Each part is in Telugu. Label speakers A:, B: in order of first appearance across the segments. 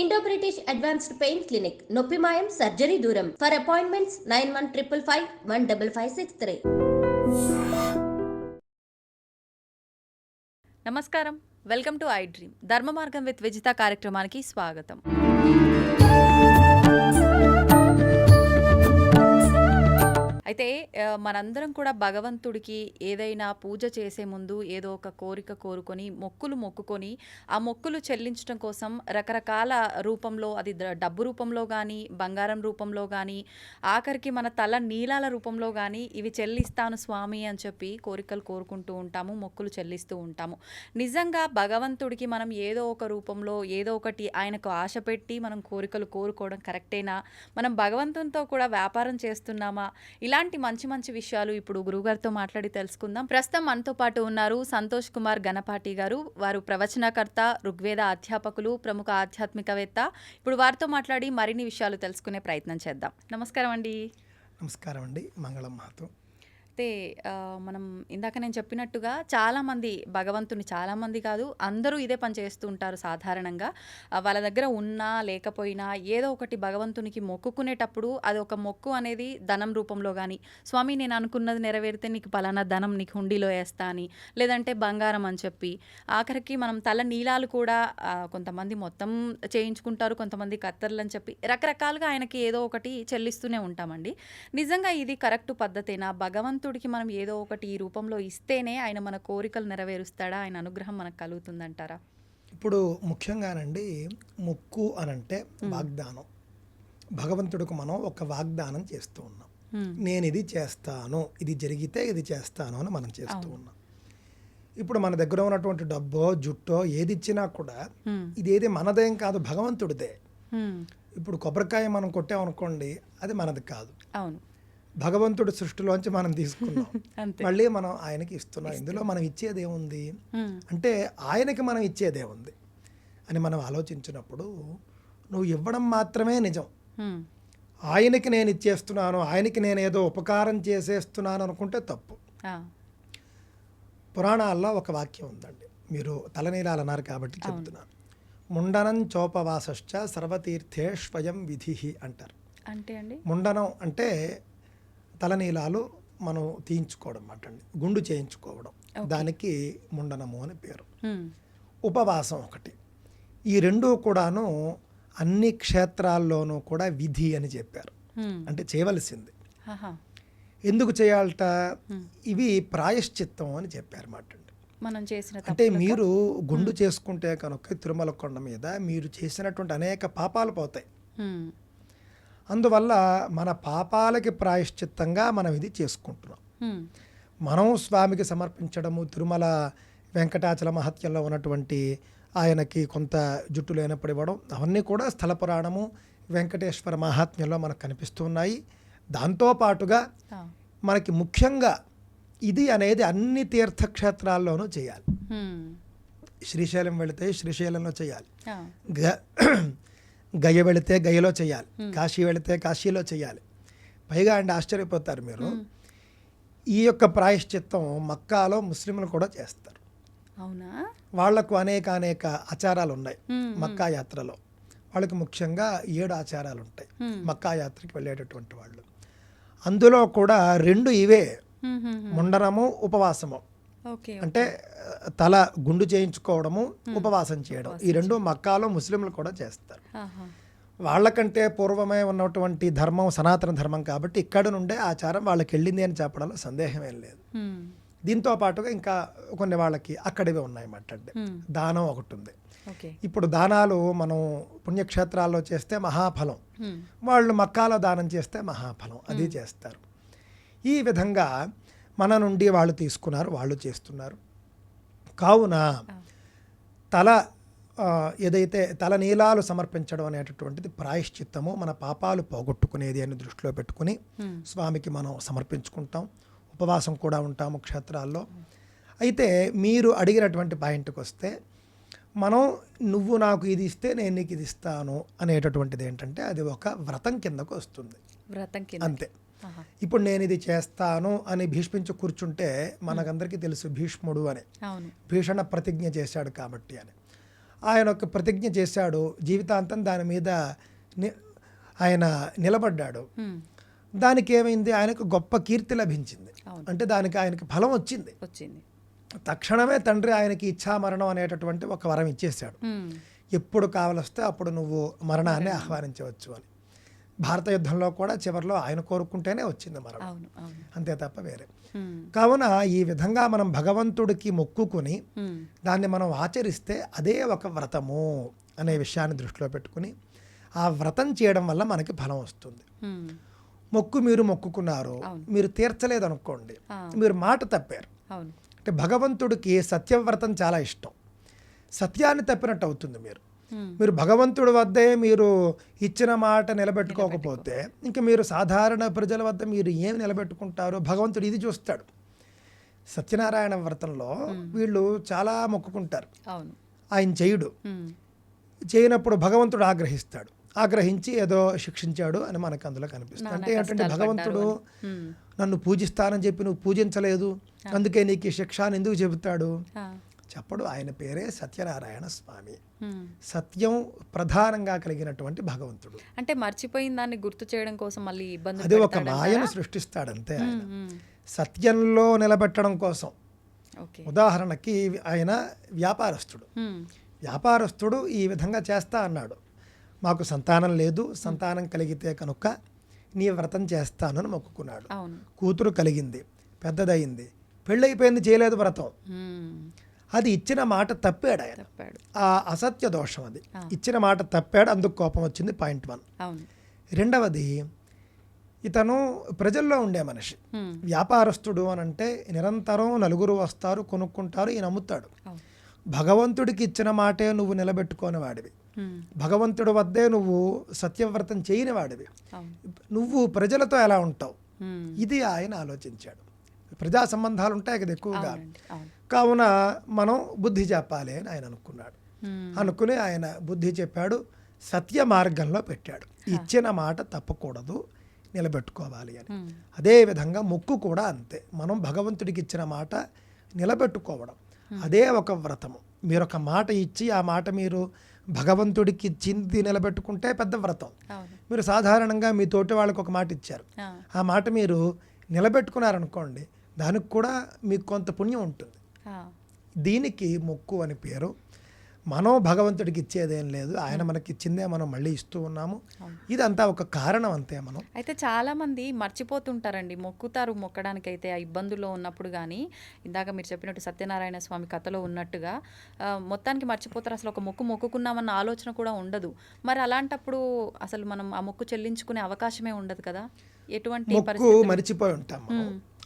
A: Indo British advanced pain clinic నొప్పి మాయం సర్జరీ దూరం ఫర్ అపాయింట్మెంట్స్ 9155515563.
B: నమస్కారం, వెల్కమ్ టు ఐ డ్రీమ్ ధర్మ మార్గం విత్ విజిత కార్యక్రమానికి స్వాగతం. అయితే మనందరం కూడా భగవంతుడికి ఏదైనా పూజ చేసే ముందు ఏదో ఒక కోరిక కోరుకొని మొక్కుకొని ఆ మొక్కులు చెల్లించడం కోసం రకరకాల రూపంలో, అది డబ్బు రూపంలో కానీ, బంగారం రూపంలో కానీ, ఆఖరికి మన తల నీలాల రూపంలో కానీ ఇవి చెల్లిస్తాను స్వామి అని చెప్పి కోరికలు కోరుకుంటూ ఉంటాము, మొక్కులు చెల్లిస్తూ ఉంటాము. నిజంగా భగవంతుడికి మనం ఏదో ఒక రూపంలో ఏదో ఒకటి ఆయనకు ఆశ పెట్టి మనం కోరికలు కోరుకోవడం కరెక్టేనా? మనం భగవంతునితో కూడా వ్యాపారం చేస్తున్నామా? ఇలాంటి మంచి విషయాలు ఇప్పుడు గురువుగారితో మాట్లాడి తెలుసుకుందాం. ప్రస్తుతం మనతో పాటు ఉన్నారు సంతోష్ కుమార్ గణపాటి గారు. వారు ప్రవచనకర్త, ఋగ్వేద అధ్యాపకులు, ప్రముఖ ఆధ్యాత్మికవేత్త. ఇప్పుడు వారితో మాట్లాడి మరిన్ని విషయాలు తెలుసుకునే ప్రయత్నం చేద్దాం. నమస్కారం అండి.
C: నమస్కారం అండి. మంగళం మాతో.
B: అయితే మనం ఇందాక నేను చెప్పినట్టుగా చాలామంది భగవంతుని, చాలామంది కాదు అందరూ ఇదే పని చేస్తూ ఉంటారు సాధారణంగా. వాళ్ళ దగ్గర ఉన్నా లేకపోయినా ఏదో ఒకటి భగవంతునికి మొక్కుకునేటప్పుడు అది ఒక మొక్కు అనేది ధనం రూపంలో కానీ, స్వామి నేను అనుకున్నది నెరవేరితే నీకు పలానా ధనం నీకు హుండీలో వేస్తా అని, లేదంటే బంగారం అని చెప్పి, ఆఖరికి మనం తల నీలాలు కూడా కొంతమంది మొత్తం చేయించుకుంటారు, కొంతమంది కత్తర్లు అని చెప్పి రకరకాలుగా ఆయనకి ఏదో ఒకటి చెల్లిస్తూనే ఉంటామండి. నిజంగా ఇది కరెక్ట్ పద్ధతేనా? భగవంతుడికి మనం ఏదో ఒకటి ఈ రూపంలో ఇస్తేనే ఆయన మన కోరికలు నెరవేరుస్తాడా? ఆయన అనుగ్రహం మనకు కలుగుతుందంటారా?
C: ఇప్పుడు ముఖ్యంగానండి, మొక్కు అనంటే వాగ్దానం. భగవంతుడికి మనం ఒక వాగ్దానం చేస్తూ ఉన్నాం. నేను ఇది చేస్తాను, ఇది జరిగితే ఇది చేస్తాను అని మనం చేస్తూ ఉన్నాం. ఇప్పుడు మన దగ్గర ఉన్నటువంటి డబ్బో జుట్టో ఏది ఇచ్చినా కూడా ఇదేది మనదేం కాదు, భగవంతుడిదే. ఇప్పుడు కొబ్బరికాయ మనం కొట్టామనుకోండి, అది మనది కాదు,
B: అవును,
C: భగవంతుడి సృష్టిలోంచి మనం తీసుకున్నాం. మళ్ళీ మనం ఆయనకి ఇస్తున్నాం. ఇందులో మనం ఇచ్చేది ఏముంది అంటే, ఆయనకి మనం ఇచ్చేదే ఉంది అని మనం ఆలోచించినప్పుడు, నువ్వు ఇవ్వడం మాత్రమే నిజం. ఆయనకి నేను ఇచ్చేస్తున్నాను, ఆయనకి నేను ఏదో ఉపకారం చేసేస్తున్నాను అనుకుంటే తప్పు. పురాణాల్లో ఒక వాక్యం ఉందండి, మీరు తలనీలాలు అన్నారు కాబట్టి చెప్తున్నాను. ముండనం చోపవాసశ్చ సర్వతీర్థే స్వయం విధి అంటారు.
B: అంటే అండి,
C: ముండనం అంటే తలనీలాలు మనం తీయించుకోవడం అన్నమాట అండి, గుండు చేయించుకోవడం, దానికి ముండనము అని పేరు. ఉపవాసం ఒకటి. ఈ రెండూ కూడాను అన్ని క్షేత్రాల్లోనూ కూడా విధి అని చెప్పారు, అంటే చేయవలసింది. ఎందుకు చేయాలట? ఇవి ప్రాయశ్చిత్తం అని చెప్పారు అన్నమాట అండి.
B: మనం చేసిన
C: అంటే మీరు గుండు చేసుకుంటే కనుక తిరుమల కొండ మీద మీరు చేసినటువంటి అనేక పాపాలు పోతాయి. అందువల్ల మన పాపాలకి ప్రాయశ్చిత్తంగా మనం ఇది చేసుకుంటున్నాం. మనం స్వామికి సమర్పించడము, తిరుమల వెంకటాచల మహత్యంలో ఉన్నటువంటి ఆయనకి కొంత జుట్టు లేనప్పుడు ఇవ్వడం, అవన్నీ కూడా స్థల పురాణము, వెంకటేశ్వర మహాత్మ్యంలో మనకు కనిపిస్తున్నాయి. దాంతోపాటుగా మనకి ముఖ్యంగా ఇది అనేది అన్ని తీర్థక్షేత్రాల్లోనూ చేయాలి. శ్రీశైలం వెళితే శ్రీశైలంలో చేయాలి, గయ వెళితే గయలో చేయాలి, కాశీ వెళితే కాశీలో చేయాలి. పైగా అండి ఆశ్చర్యపోతారు మీరు, ఈ యొక్క ప్రాయశ్చిత్తం మక్కాలో ముస్లింలు కూడా చేస్తారు.
B: అవునా?
C: వాళ్లకు అనేక ఆచారాలు ఉన్నాయి. మక్కా యాత్రలో వాళ్ళకి ముఖ్యంగా 7 ఆచారాలు ఉంటాయి మక్కా యాత్రకి వెళ్ళేటటువంటి వాళ్ళు. అందులో కూడా 2 ఇవే, ముండనము, ఉపవాసము. అంటే తల గుండు చేయించుకోవడము, ఉపవాసం చేయడం. ఈ 2 మక్కాలో ముస్లింలు కూడా చేస్తారు. వాళ్ళకంటే పూర్వమే ఉన్నటువంటి ధర్మం సనాతన ధర్మం కాబట్టి ఇక్కడ నుండే ఆచారం వాళ్ళకి వెళ్ళింది అని చెప్పడంలో సందేహం ఏం లేదు. దీంతో పాటుగా ఇంకా కొన్ని వాళ్ళకి అక్కడివే ఉన్నాయన్నమాట అండి. దానం ఒకటి ఉంది. ఇప్పుడు దానాలు మనం పుణ్యక్షేత్రాల్లో చేస్తే మహాఫలం, వాళ్ళు మక్కాలో దానం చేస్తే మహాఫలం, అది చేస్తారు. ఈ విధంగా మన నుండి వాళ్ళు తీసుకున్నారు, వాళ్ళు చేస్తున్నారు. కావున ఏదైతే తల నీలాలు సమర్పించడం అనేటటువంటిది ప్రాయశ్చిత్తము, మన పాపాలు పోగొట్టుకునేది అని దృష్టిలో పెట్టుకుని స్వామికి మనం సమర్పించుకుంటాం. ఉపవాసం కూడా ఉంటాము క్షేత్రాల్లో. అయితే మీరు అడిగినటువంటి పాయింట్కి వస్తే, మనం నువ్వు నాకు ఇది ఇస్తే నేను నీకు ఇది ఇస్తాను అనేటటువంటిది ఏంటంటే, అది ఒక వ్రతం కిందకు వస్తుంది. అంతే. ఇప్పుడు నేను ఇది చేస్తాను అని భీష్మించి కూర్చుంటే మనకందరికీ తెలుసు భీష్ముడు అని, భీషణ ప్రతిజ్ఞ చేశాడు కాబట్టి అని. ఆయన ఒక ప్రతిజ్ఞ చేశాడు, జీవితాంతం దాని మీద ఆయన నిలబడ్డాడు. దానికి ఏమైంది, ఆయనకు గొప్ప కీర్తి లభించింది. అంటే దానికి ఆయనకి ఫలం వచ్చింది. తక్షణమే తండ్రి ఆయనకి ఇచ్ఛా మరణం అనేటటువంటి ఒక వరం ఇచ్చేశాడు. ఎప్పుడు కావలస్తే అప్పుడు నువ్వు మరణాన్ని ఆహ్వానించవచ్చు అని. భారత యుద్ధంలో కూడా చివరిలో ఆయన కోరుకుంటేనే వచ్చింది మరణం, అంతే తప్ప వేరే. కావున ఈ విధంగా మనం భగవంతుడికి మొక్కుకుని దాన్ని మనం ఆచరిస్తే అదే ఒక వ్రతము అనే విషయాన్ని దృష్టిలో పెట్టుకుని ఆ వ్రతం చేయడం వల్ల మనకి ఫలం వస్తుంది. మొక్కు మీరు మొక్కుకున్నారు, మీరు తీర్చలేదు అనుకోండి, మీరు మాట తప్పారు. అంటే భగవంతుడికి సత్యవ్రతం చాలా ఇష్టం. సత్యాన్ని తప్పినట్టు అవుతుంది. మీరు భగవంతుడి వద్దే మీరు ఇచ్చిన మాట నిలబెట్టుకోకపోతే ఇంకా మీరు సాధారణ ప్రజల వద్ద మీరు ఏమి నిలబెట్టుకుంటారో భగవంతుడు ఇది చూస్తాడు. సత్యనారాయణ వ్రతంలో వీళ్ళు చాలా మొక్కుకుంటారు, ఆయన చేయుడు. చేయనప్పుడు భగవంతుడు ఆగ్రహిస్తాడు, ఆగ్రహించి ఏదో శిక్షించాడు అని మనకు అందులో కనిపిస్తుంది. అంటే ఏంటంటే భగవంతుడు నన్ను పూజిస్తానని చెప్పి నువ్వు పూజించలేదు, అందుకే నీకు ఈ శిక్ష అని ఎందుకు చెబుతాడు? చెప్పడు. ఆయన పేరే సత్యనారాయణ స్వామి. సత్యం ప్రధానంగా కలిగినటువంటి భగవంతుడు.
B: అంటే మర్చిపోయిన దాన్ని గుర్తు చేయడం కోసం మళ్ళీ ఇబ్బంది,
C: అది ఒక మాయను సృష్టిస్తాడంతే ఆయన సత్యంలో నిలబెట్టడం కోసం. ఉదాహరణకి ఆయన వ్యాపారస్తుడు ఈ విధంగా చేస్తా అన్నాడు, మాకు సంతానం లేదు, సంతానం కలిగితే కనుక నీ వ్రతం చేస్తాను అని మొక్కుకున్నాడు. కూతురు కలిగింది, పెద్దదయింది, పెళ్ళైపోయింది, చేయలేదు వ్రతం. అది ఇచ్చిన మాట తప్పాడు ఆయన. ఆ అసత్య దోషం అది. ఇచ్చిన మాట తప్పాడు, అందుకు కోపం వచ్చింది. పాయింట్ 1. రెండవది, ఇతను ప్రజల్లో ఉండే మనిషి. వ్యాపారస్తుడు అని అంటే నిరంతరం నలుగురు వస్తారు, కొనుక్కుంటారు, ఈయన అమ్ముతాడు. భగవంతుడికి ఇచ్చిన మాటే నువ్వు నిలబెట్టుకోని వాడివి, భగవంతుడి వద్దే నువ్వు సత్యవ్రతం చేయని వాడివి, నువ్వు ప్రజలతో ఎలా ఉంటావు? ఇది ఆయన ఆలోచించాడు. ప్రజా సంబంధాలు ఉంటాయి కదా ఎక్కువగా, కావున మనం బుద్ధి చెప్పాలి అని ఆయన అనుకున్నాడు. అనుకుని ఆయన బుద్ధి చెప్పాడు, సత్య మార్గంలో పెట్టాడు. ఇచ్చిన మాట తప్పకూడదు, నిలబెట్టుకోవాలి అని. అదేవిధంగా మొక్కు కూడా అంతే. మనం భగవంతుడికి ఇచ్చిన మాట నిలబెట్టుకోవడం అదే ఒక వ్రతము. మీరు ఒక మాట ఇచ్చి ఆ మాట మీరు భగవంతుడికి ఇచ్చింది నిలబెట్టుకుంటే పెద్ద వ్రతం. మీరు సాధారణంగా మీ తోటి వాళ్ళకి ఒక మాట ఇచ్చారు, ఆ మాట మీరు నిలబెట్టుకున్నారనుకోండి, దానికి కూడా మీకు కొంత పుణ్యం ఉంటుంది. దీనికి మొక్కు అని పేరు. మనం భగవంతుడికి ఇచ్చేదేం లేదు, ఆయన మనకి ఇచ్చిందే మనం మళ్ళీ ఇస్తూ ఉన్నాము. ఇదంతా ఒక కారణం అంతే. మనం
B: అయితే చాలా మంది మర్చిపోతుంటారండి, మొక్కుతారు, మొక్కడానికి అయితే ఆ ఇబ్బందుల్లో ఉన్నప్పుడు. కానీ ఇందాక మీరు చెప్పినట్టు సత్యనారాయణ స్వామి కథలో ఉన్నట్టుగా మొత్తానికి మర్చిపోతారు, అసలు ఒక మొక్కు మొక్కుకున్నామన్న ఆలోచన కూడా ఉండదు. మరి అలాంటప్పుడు అసలు మనం ఆ మొక్కు చెల్లించుకునే అవకాశమే ఉండదు కదా. ఎటువంటి
C: మొక్కు మర్చిపోయి ఉంటాం.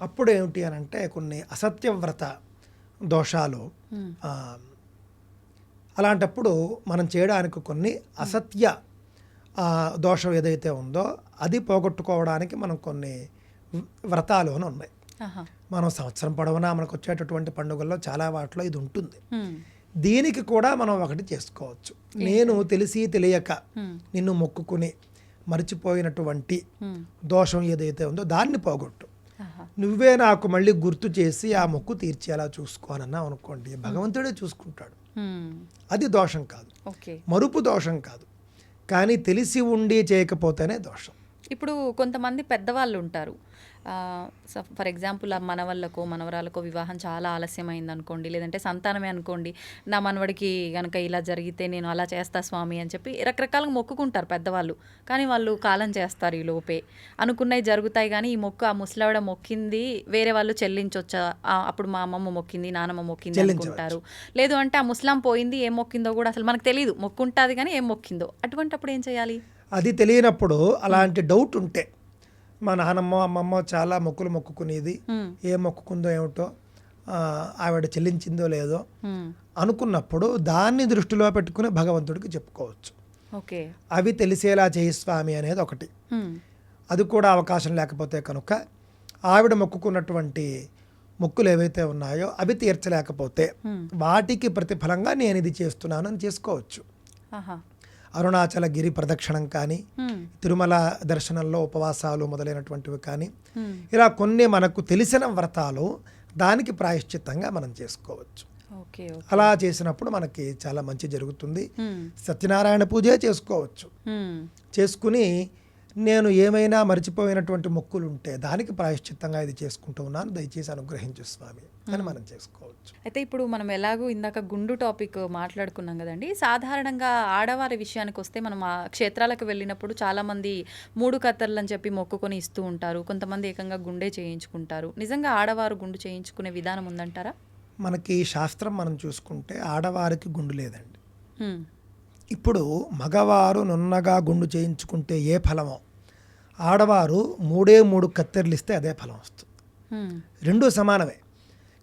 C: అప్పుడు ఏమిటి అని అంటే కొన్ని అసత్యవ్రత దోషాలు, అలాంటప్పుడు మనం చేయడానికి కొన్ని అసత్య దోషం ఏదైతే ఉందో అది పోగొట్టుకోవడానికి మనం కొన్ని వ్రతాలు అని ఉన్నాయి. మనం సంవత్సరం పొడవునా మనకు వచ్చేటటువంటి పండుగల్లో చాలా వాటిలో ఇది ఉంటుంది. దీనికి కూడా మనం ఒకటి చేసుకోవచ్చు. నేను తెలిసి తెలియక నిన్ను మొక్కుకుని మర్చిపోయినటువంటి దోషం ఏదైతే ఉందో దాన్ని పోగొట్టు, నువ్వే నాకు మళ్ళీ గుర్తు చేసి ఆ మొక్కు తీర్చేలా చూసుకోనన్నా అనుకోండి, భగవంతుడే చూసుకుంటాడు. అది దోషం కాదు, మరుపు దోషం కాదు, కానీ తెలిసి ఉండి చేయకపోతేనే దోషం.
B: ఇప్పుడు కొంతమంది పెద్దవాళ్ళు ఉంటారు, ఫర్ ఎగ్జాంపుల్ మనవళ్ళకో మనవరాలకో వివాహం చాలా ఆలస్యమైంది అనుకోండి, లేదంటే సంతానమే అనుకోండి, నా మనవడికి కనుక ఇలా జరిగితే నేను అలా చేస్తా స్వామి అని చెప్పి రకరకాలుగా మొక్కుకుంటారు పెద్దవాళ్ళు. కానీ వాళ్ళు కాలం చేస్తారు ఈ లోపే, అనుకున్నవి జరుగుతాయి. కానీ ఈ మొక్కు ఆ ముసలావిడ మొక్కింది వేరే వాళ్ళు చెల్లించొచ్చా, అప్పుడు మా అమ్మమ్మ మొక్కింది నానమ్మ మొక్కింది అనుకుంటారు. లేదు అంటే ఆ ముస్లాం పోయింది, ఏం మొక్కిందో కూడా అసలు మనకు తెలియదు, మొక్కుంటుంది కానీ ఏం మొక్కిందో. అటువంటి అప్పుడు ఏం చేయాలి?
C: అది తెలియనప్పుడు అలాంటి డౌట్ ఉంటే, మా నానమ్మ అమ్మమ్మ చాలా మొక్కులు మొక్కుకునేది, ఏం మొక్కుకుందో ఏమిటో, ఆవిడ చెల్లించిందో లేదో అనుకున్నప్పుడు దాన్ని దృష్టిలో పెట్టుకుని భగవంతుడికి చెప్పుకోవచ్చు. అవి తెలిసేలా చేయి స్వామి అనేది ఒకటి. అది కూడా అవకాశం లేకపోతే కనుక ఆవిడ మొక్కుకున్నటువంటి మొక్కులు ఏవైతే ఉన్నాయో అవి తీర్చలేకపోతే వాటికి ప్రతిఫలంగా నేను ఇది చేస్తున్నాను అని చేసుకోవచ్చు. అరుణాచల గిరి ప్రదక్షిణం కానీ, తిరుమల దర్శనంలో ఉపవాసాలు మొదలైనటువంటివి కానీ, ఇలా కొన్ని మనకు తెలిసిన వ్రతాలు దానికి ప్రాయశ్చిత్తంగా మనం చేసుకోవచ్చు.
B: ఓకే. ఓకే.
C: అలా చేసినప్పుడు మనకి చాలా మంచి జరుగుతుంది. సత్యనారాయణ పూజే చేసుకోవచ్చు. చేసుకుని నేను ఏమైనా మర్చిపోయినటువంటి మొక్కులు ఉంటే దానికి ప్రాయశ్చిత్తంగా ఇది చేసుకుంటూ ఉన్నాను, దయచేసి అనుగ్రహించు స్వామి అని మనం చేసుకోవచ్చు.
B: అయితే ఇప్పుడు మనం ఎలాగూ ఇందాక గుండు టాపిక్ మాట్లాడుకున్నాం కదండి. సాధారణంగా ఆడవారి విషయానికి వస్తే మనం ఆ క్షేత్రాలకు వెళ్ళినప్పుడు చాలామంది 3 కత్తర్లు అని చెప్పి మొక్కుకొని ఇస్తూ ఉంటారు. కొంతమంది ఏకంగా గుండే చేయించుకుంటారు. నిజంగా ఆడవారు గుండు చేయించుకునే విధానం ఉందంటారా?
C: మనకి శాస్త్రం మనం చూసుకుంటే ఆడవారికి గుండు లేదండి. ఇప్పుడు మగవారు నున్నగా గుండు చేయించుకుంటే ఏ ఫలమో, ఆడవారు 3 కత్తెరలు ఇస్తే అదే ఫలం వస్తుంది. రెండూ సమానమే.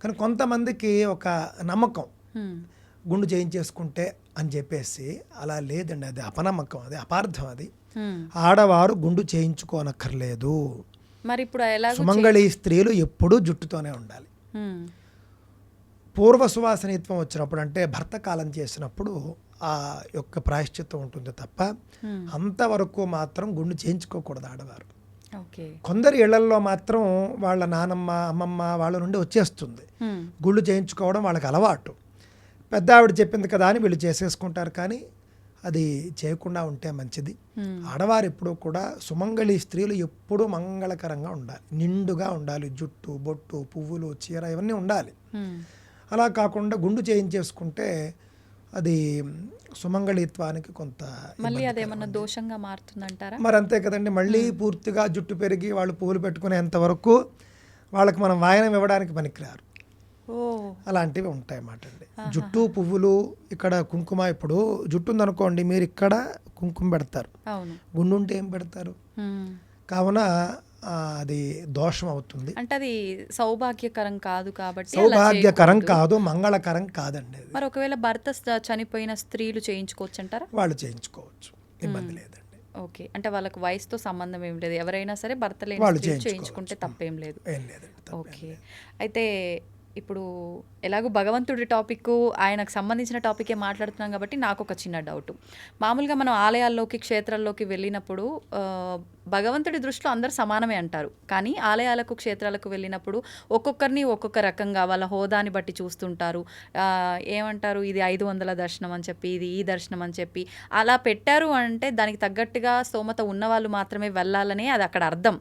C: కానీ కొంతమందికి ఒక నమ్మకం, గుండు చేయించేసుకుంటే అని చెప్పేసి, అలా లేదండి. అది అపనమ్మకం, అది అపార్థం. అది ఆడవారు గుండు చేయించుకోనక్కర్లేదు.
B: మరి ఇప్పుడు
C: సుమంగళి స్త్రీలు ఎప్పుడూ జుట్టుతోనే ఉండాలి. పూర్వ సువాసనీత్వం వచ్చినప్పుడు, అంటే భర్త కాలం చేసినప్పుడు ఆ యొక్క ప్రాయశ్చిత్తం ఉంటుంది తప్ప అంతవరకు మాత్రం గుండు చేయించుకోకూడదు ఆడవారు. కొందరి ఇళ్లల్లో మాత్రం వాళ్ళ నానమ్మ అమ్మమ్మ వాళ్ళ నుండి వచ్చేస్తుంది గుళ్ళు చేయించుకోవడం, వాళ్ళకి అలవాటు. పెద్ద ఆవిడ చెప్పింది కదా అని వీళ్ళు చేసేసుకుంటారు. కానీ అది చేయకుండా ఉంటే మంచిది. ఆడవారు ఎప్పుడూ కూడా, సుమంగళి స్త్రీలు ఎప్పుడూ మంగళకరంగా ఉండాలి, నిండుగా ఉండాలి. జుట్టు, బొట్టు, పువ్వులు, చీర ఇవన్నీ ఉండాలి. అలా కాకుండా గుండు చేయించేసుకుంటే అది సుమంగళిత్వానికి కొంత
B: మళ్ళీ అదేమన్నా దోషంగా మారుతుందంటారా?
C: మరి అంతే కదండి. మళ్ళీ పూర్తిగా జుట్టు పెరిగి వాళ్ళు పువ్వులు పెట్టుకునేంత వరకు వాళ్ళకి మనం వాయనం ఇవ్వడానికి పనికిరారు. అలాంటివి ఉంటాయి అన్నమాట అండి. జుట్టు, పువ్వులు, ఇక్కడ కుంకుమ. ఇప్పుడు జుట్టు ఉందనుకోండి, మీరు ఇక్కడ కుంకుమ పెడతారు, గుండు ఉంటే ఏం పెడతారు? కావున అది దోషం అవుతుంది.
B: అంటే అది సౌభాగ్యకరం కాదు కాబట్టి.
C: సౌభాగ్యకరం కాదు, మంగళకరం కాదండి.
B: మరి ఒకవేళ భర్త చనిపోయిన స్త్రీలు చేయించుకోవచ్చు అంటారా?
C: వాళ్ళు చేయించుకోవచ్చు, ఇబ్బంది లేదండి.
B: ఓకే. అంటే వాళ్ళకి వయసుతో సంబంధం ఏం లేదు, ఎవరైనా సరే భర్త లేని చేయించుకుంటే తప్పేం లేదు. ఓకే. అయితే ఇప్పుడు ఎలాగో భగవంతుడి టాపిక్, ఆయనకు సంబంధించిన టాపికే మాట్లాడుతున్నాం కాబట్టి నాకు ఒక చిన్న డౌట్. మామూలుగా మనం ఆలయాల్లోకి, క్షేత్రాల్లోకి వెళ్ళినప్పుడు భగవంతుడి దృష్టిలో అందరు సమానమే అంటారు. కానీ ఆలయాలకు, క్షేత్రాలకు వెళ్ళినప్పుడు ఒక్కొక్కరిని ఒక్కొక్క రకంగా వాళ్ళ హోదాని బట్టి చూస్తుంటారు. ఏమంటారు, ఇది 500 దర్శనం అని చెప్పి, ఇది ఈ దర్శనం అని చెప్పి అలా పెట్టారు. అంటే దానికి తగ్గట్టుగా స్తోమత ఉన్నవాళ్ళు మాత్రమే వెళ్ళాలనే అది అక్కడ అర్థం.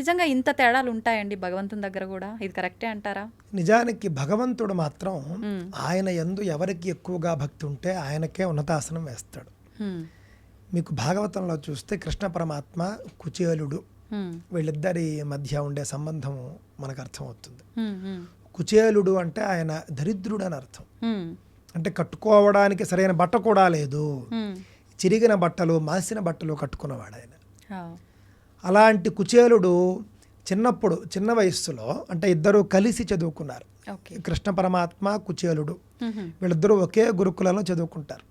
B: నిజంగా ఇంత తేడాలు ఉంటాయండి భగవంతుని దగ్గర కూడా? ఇది కరెక్టే అంటారా?
C: నిజానికి భగవంతుడు మాత్రం ఆయన యందు ఎవరికి ఎక్కువగా భక్తి ఉంటే ఆయనకే ఉన్నతాసనం వేస్తాడు. మీకు భాగవతంలో చూస్తే కృష్ణ పరమాత్మ, కుచేలుడు, వీళ్ళిద్దరి మధ్య ఉండే సంబంధం మనకు అర్థమవుతుంది. కుచేలుడు అంటే ఆయన దరిద్రుడు అని అర్థం. అంటే కట్టుకోవడానికి సరైన బట్ట కూడా లేదు, చిరిగిన బట్టలు, మాసిన బట్టలు కట్టుకున్నవాడు ఆయన. అలాంటి కుచేలుడు చిన్నప్పుడు, చిన్న వయస్సులో, అంటే ఇద్దరు కలిసి చదువుకున్నారు. కృష్ణ పరమాత్మ, కుచేలుడు వీళ్ళిద్దరూ ఒకే గురుకులంలో చదువుకుంటారు.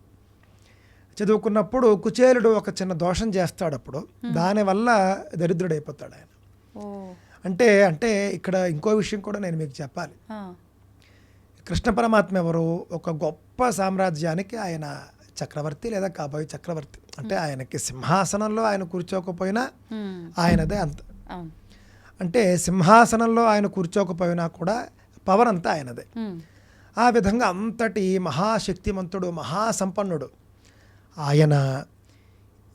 C: చదువుకున్నప్పుడు కుచేలుడు ఒక చిన్న దోషం చేస్తాడు. అప్పుడు దానివల్ల దరిద్రుడైపోతాడు ఆయన. అంటే అంటే ఇక్కడ ఇంకో విషయం కూడా నేను మీకు చెప్పాలి. కృష్ణ పరమాత్మ ఎవరు? ఒక గొప్ప సామ్రాజ్యానికి ఆయన చక్రవర్తి లేదా కాబోయే చక్రవర్తి. అంటే ఆయనకి సింహాసనంలో ఆయన కూర్చోకపోయినా ఆయనదే అంత. అంటే సింహాసనంలో ఆయన కూర్చోకపోయినా కూడా పవర్ అంతా ఆయనదే. ఆ విధంగా అంతటి మహాశక్తిమంతుడు, మహాసంపన్నుడు ఆయన.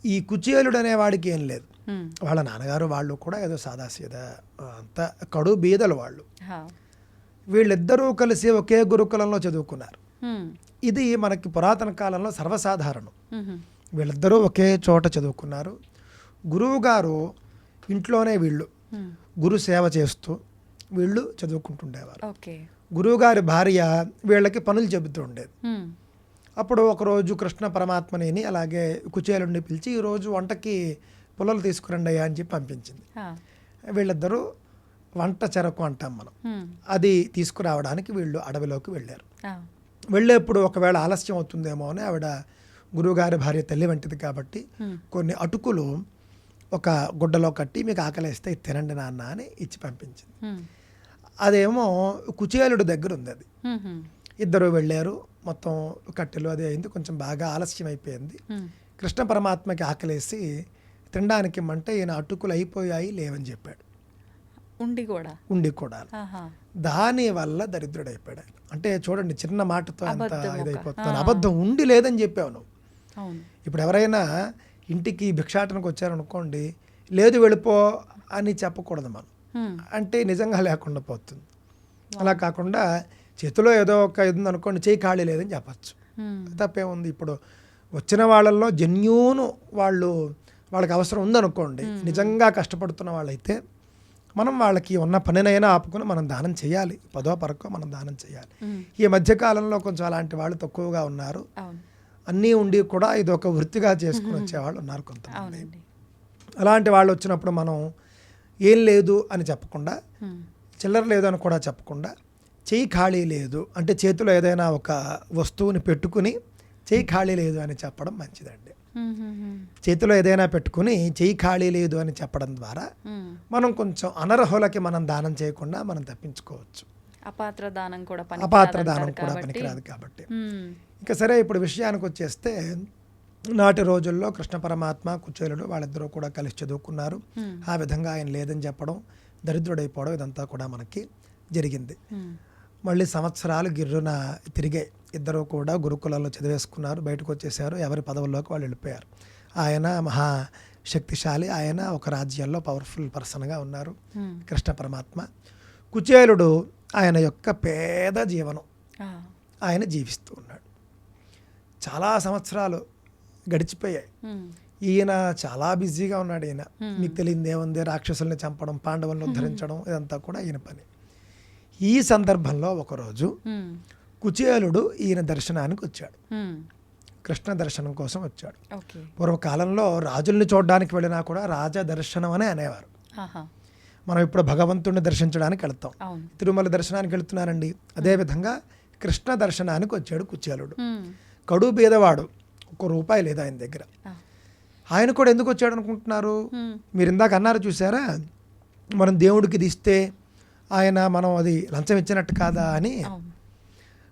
C: ఈ కుచేలుడు అనేవాడికి ఏం లేదు. వాళ్ళ నాన్నగారు వాళ్ళు కూడా ఏదో సాదాసీదా, అంత కడు బీదలు వాళ్ళు. వీళ్ళిద్దరూ కలిసి ఒకే గురుకులంలో చదువుకున్నారు. ఇది మనకి పురాతన కాలంలో సర్వసాధారణం. వీళ్ళిద్దరూ ఒకే చోట చదువుకున్నారు. గురువు గారు ఇంట్లోనే వీళ్ళు గురు సేవ చేస్తూ వీళ్ళు చదువుకుంటుండేవారు. గురువుగారి భార్య వీళ్ళకి పనులు చెబుతూ ఉండేది. అప్పుడు ఒకరోజు కృష్ణ పరమాత్మని అలాగే కుచేలుడిని పిలిచి, ఈరోజు వంటకి పుల్లలు తీసుకురండి అయ్యా అని చెప్పి పంపించింది. వీళ్ళిద్దరూ వంట చెరకు అంటాం మనం, అది తీసుకురావడానికి వీళ్ళు అడవిలోకి వెళ్ళారు. వెళ్ళేప్పుడు ఒకవేళ ఆలస్యం అవుతుందేమో అని ఆవిడ, గురువుగారి భార్య తల్లి వంటిది కాబట్టి, కొన్ని అటుకులు ఒక గుడ్డలో కట్టి, మీకు ఆకలిస్తే తినండి నాన్న అని ఇచ్చి పంపించింది. అదేమో కుచేలుడి దగ్గర ఉంది. అది ఇద్దరు వెళ్ళారు. మొత్తం కట్టెలు అది అయింది, కొంచెం బాగా ఆలస్యం అయిపోయింది. కృష్ణ పరమాత్మకి ఆకలేసి తినడానికి ఇమ్మంటే ఈయన అటుకులు అయిపోయాయి లేవని చెప్పాడు. ఉండి కూడా దాని వల్ల దరిద్రుడైపోయాడు ఆయన. అంటే చూడండి, చిన్న మాటతో అంత
B: అబద్ధం ఒక.
C: ఇదైపోతున్నాను. అబద్ధం ఉండి లేదని చెప్పావు నువ్వు.
B: అవును.
C: ఇప్పుడు ఎవరైనా ఇంటికి భిక్షాటనకు వచ్చారనుకోండి, లేదు వెళ్ళిపో అని చెప్పకూడదు మనం. అంటే నిజంగా లేకుండా పోతుంది. అలా కాకుండా చేతిలో ఏదో ఒక ఇది ఉందనుకోండి, చేయి ఖాళీ లేదని చెప్పచ్చు. తప్పేముంది? ఇప్పుడు వచ్చిన వాళ్ళల్లో జెన్యూను వాళ్ళకి అవసరం ఉందనుకోండి, నిజంగా కష్టపడుతున్న వాళ్ళైతే మనం వాళ్ళకి ఉన్న పనినైనా ఆపుకొని మనం దానం చేయాలి. పదో పరకో మనం దానం చేయాలి. ఈ మధ్యకాలంలో కొంచెం అలాంటి వాళ్ళు తక్కువగా ఉన్నారు. అన్నీ ఉండి కూడా ఇది ఒక వృత్తిగా చేసుకుని వచ్చేవాళ్ళు ఉన్నారు కొంతమంది. అలాంటి వాళ్ళు వచ్చినప్పుడు మనం ఏం లేదు అని చెప్పకుండా, చిల్లర లేదు అని కూడా చెప్పకుండా, చెయ్యి ఖాళీ లేదు అంటే చేతిలో ఏదైనా ఒక వస్తువుని పెట్టుకుని చెయ్యి ఖాళీ లేదు అని చెప్పడం మంచిదండి. చేతిలో ఏదైనా పెట్టుకుని చెయ్యి ఖాళీ లేదు అని చెప్పడం ద్వారా మనం కొంచెం అనర్హులకి మనం దానం చేయకుండా మనం తప్పించుకోవచ్చు.
B: అపాత్ర దానం కూడా
C: పనికిరాదు కాబట్టి. ఇంకా సరే, ఇప్పుడు విషయానికి వచ్చేస్తే, నాటి రోజుల్లో కృష్ణ పరమాత్మ, కుచేలుడు వాళ్ళిద్దరూ కూడా కలిసి చదువుకున్నారు. ఆ విధంగా ఆయన లేదని చెప్పడం, దరిద్రుడైపోవడం ఇదంతా కూడా మనకి జరిగింది. మళ్ళీ సంవత్సరాలు గిర్రున తిరిగాయి. ఇద్దరు కూడా గురుకులాల్లో చదివేసుకున్నారు, బయటకు వచ్చేసారు, ఎవరి పదవుల్లోకి వాళ్ళు వెళ్ళిపోయారు. ఆయన మహాశక్తిశాలి, ఆయన ఒక రాజ్యాల్లో పవర్ఫుల్ పర్సన్గా ఉన్నారు కృష్ణ పరమాత్మ. కుచేలుడు ఆయన యొక్క పేద జీవనం ఆయన జీవిస్తూ ఉన్నాడు. చాలా సంవత్సరాలు గడిచిపోయాయి. ఈయన చాలా బిజీగా ఉన్నాడు. ఈయన మీకు తెలియదు ఏముంది, రాక్షసుల్ని చంపడం, పాండవులను ఉద్ధరించడం, ఇదంతా కూడా ఈయన పని. ఈ సందర్భంలో ఒకరోజు కుచేలుడు ఈయన దర్శనానికి వచ్చాడు. కృష్ణ దర్శనం కోసం వచ్చాడు. పూర్వకాలంలో రాజుల్ని చూడడానికి వెళ్ళినా కూడా రాజ దర్శనం అనే అనేవారు. మనం ఇప్పుడు భగవంతుడిని దర్శించడానికి వెళ్తాం, తిరుమల దర్శనానికి వెళ్తున్నానండి. అదేవిధంగా కృష్ణ దర్శనానికి వచ్చాడు కుచేలుడు. కడు బీదవాడు, ₹1 లేదు ఆయన దగ్గర. ఆయన కూడా ఎందుకు వచ్చాడు అనుకుంటున్నారు? మీరు ఇందాక అన్నారు చూసారా, మనం దేవుడికి ఇస్తే ఆయన మనం అది లంచం ఇచ్చినట్టు కాదా అని.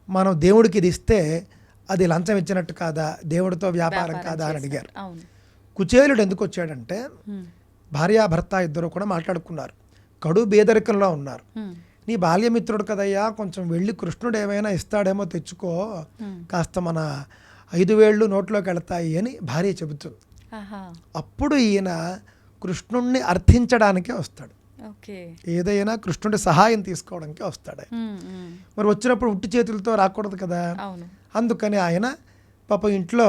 C: మనం దేవుడికి ఇస్తే అది లంచం ఇచ్చినట్టు కాదా, దేవుడితో వ్యాపారం కాదా అని అడిగారు. కుచేలుడు ఎందుకు వచ్చాడంటే, భార్యాభర్త ఇద్దరు కూడా మాట్లాడుకున్నారు, కడు బేదరికంలో ఉన్నారు. నీ బాల్యమిత్రుడు కదయ్యా, కొంచెం వెళ్ళి కృష్ణుడు ఏమైనా ఇస్తాడేమో తెచ్చుకో, కాస్త మన 5 వేళ్ళు నోట్లోకి వెళతాయి అని భార్య చెబుతుంది. అప్పుడు ఈయన కృష్ణుణ్ణి అర్థించడానికే వస్తాడు. ఏదైనా కృష్ణుడి సహాయం తీసుకోవడానికే వస్తాడు. మరి వచ్చినప్పుడు ఉట్టి చేతులతో రాకూడదు కదా. అందుకని ఆయన పాపం ఇంట్లో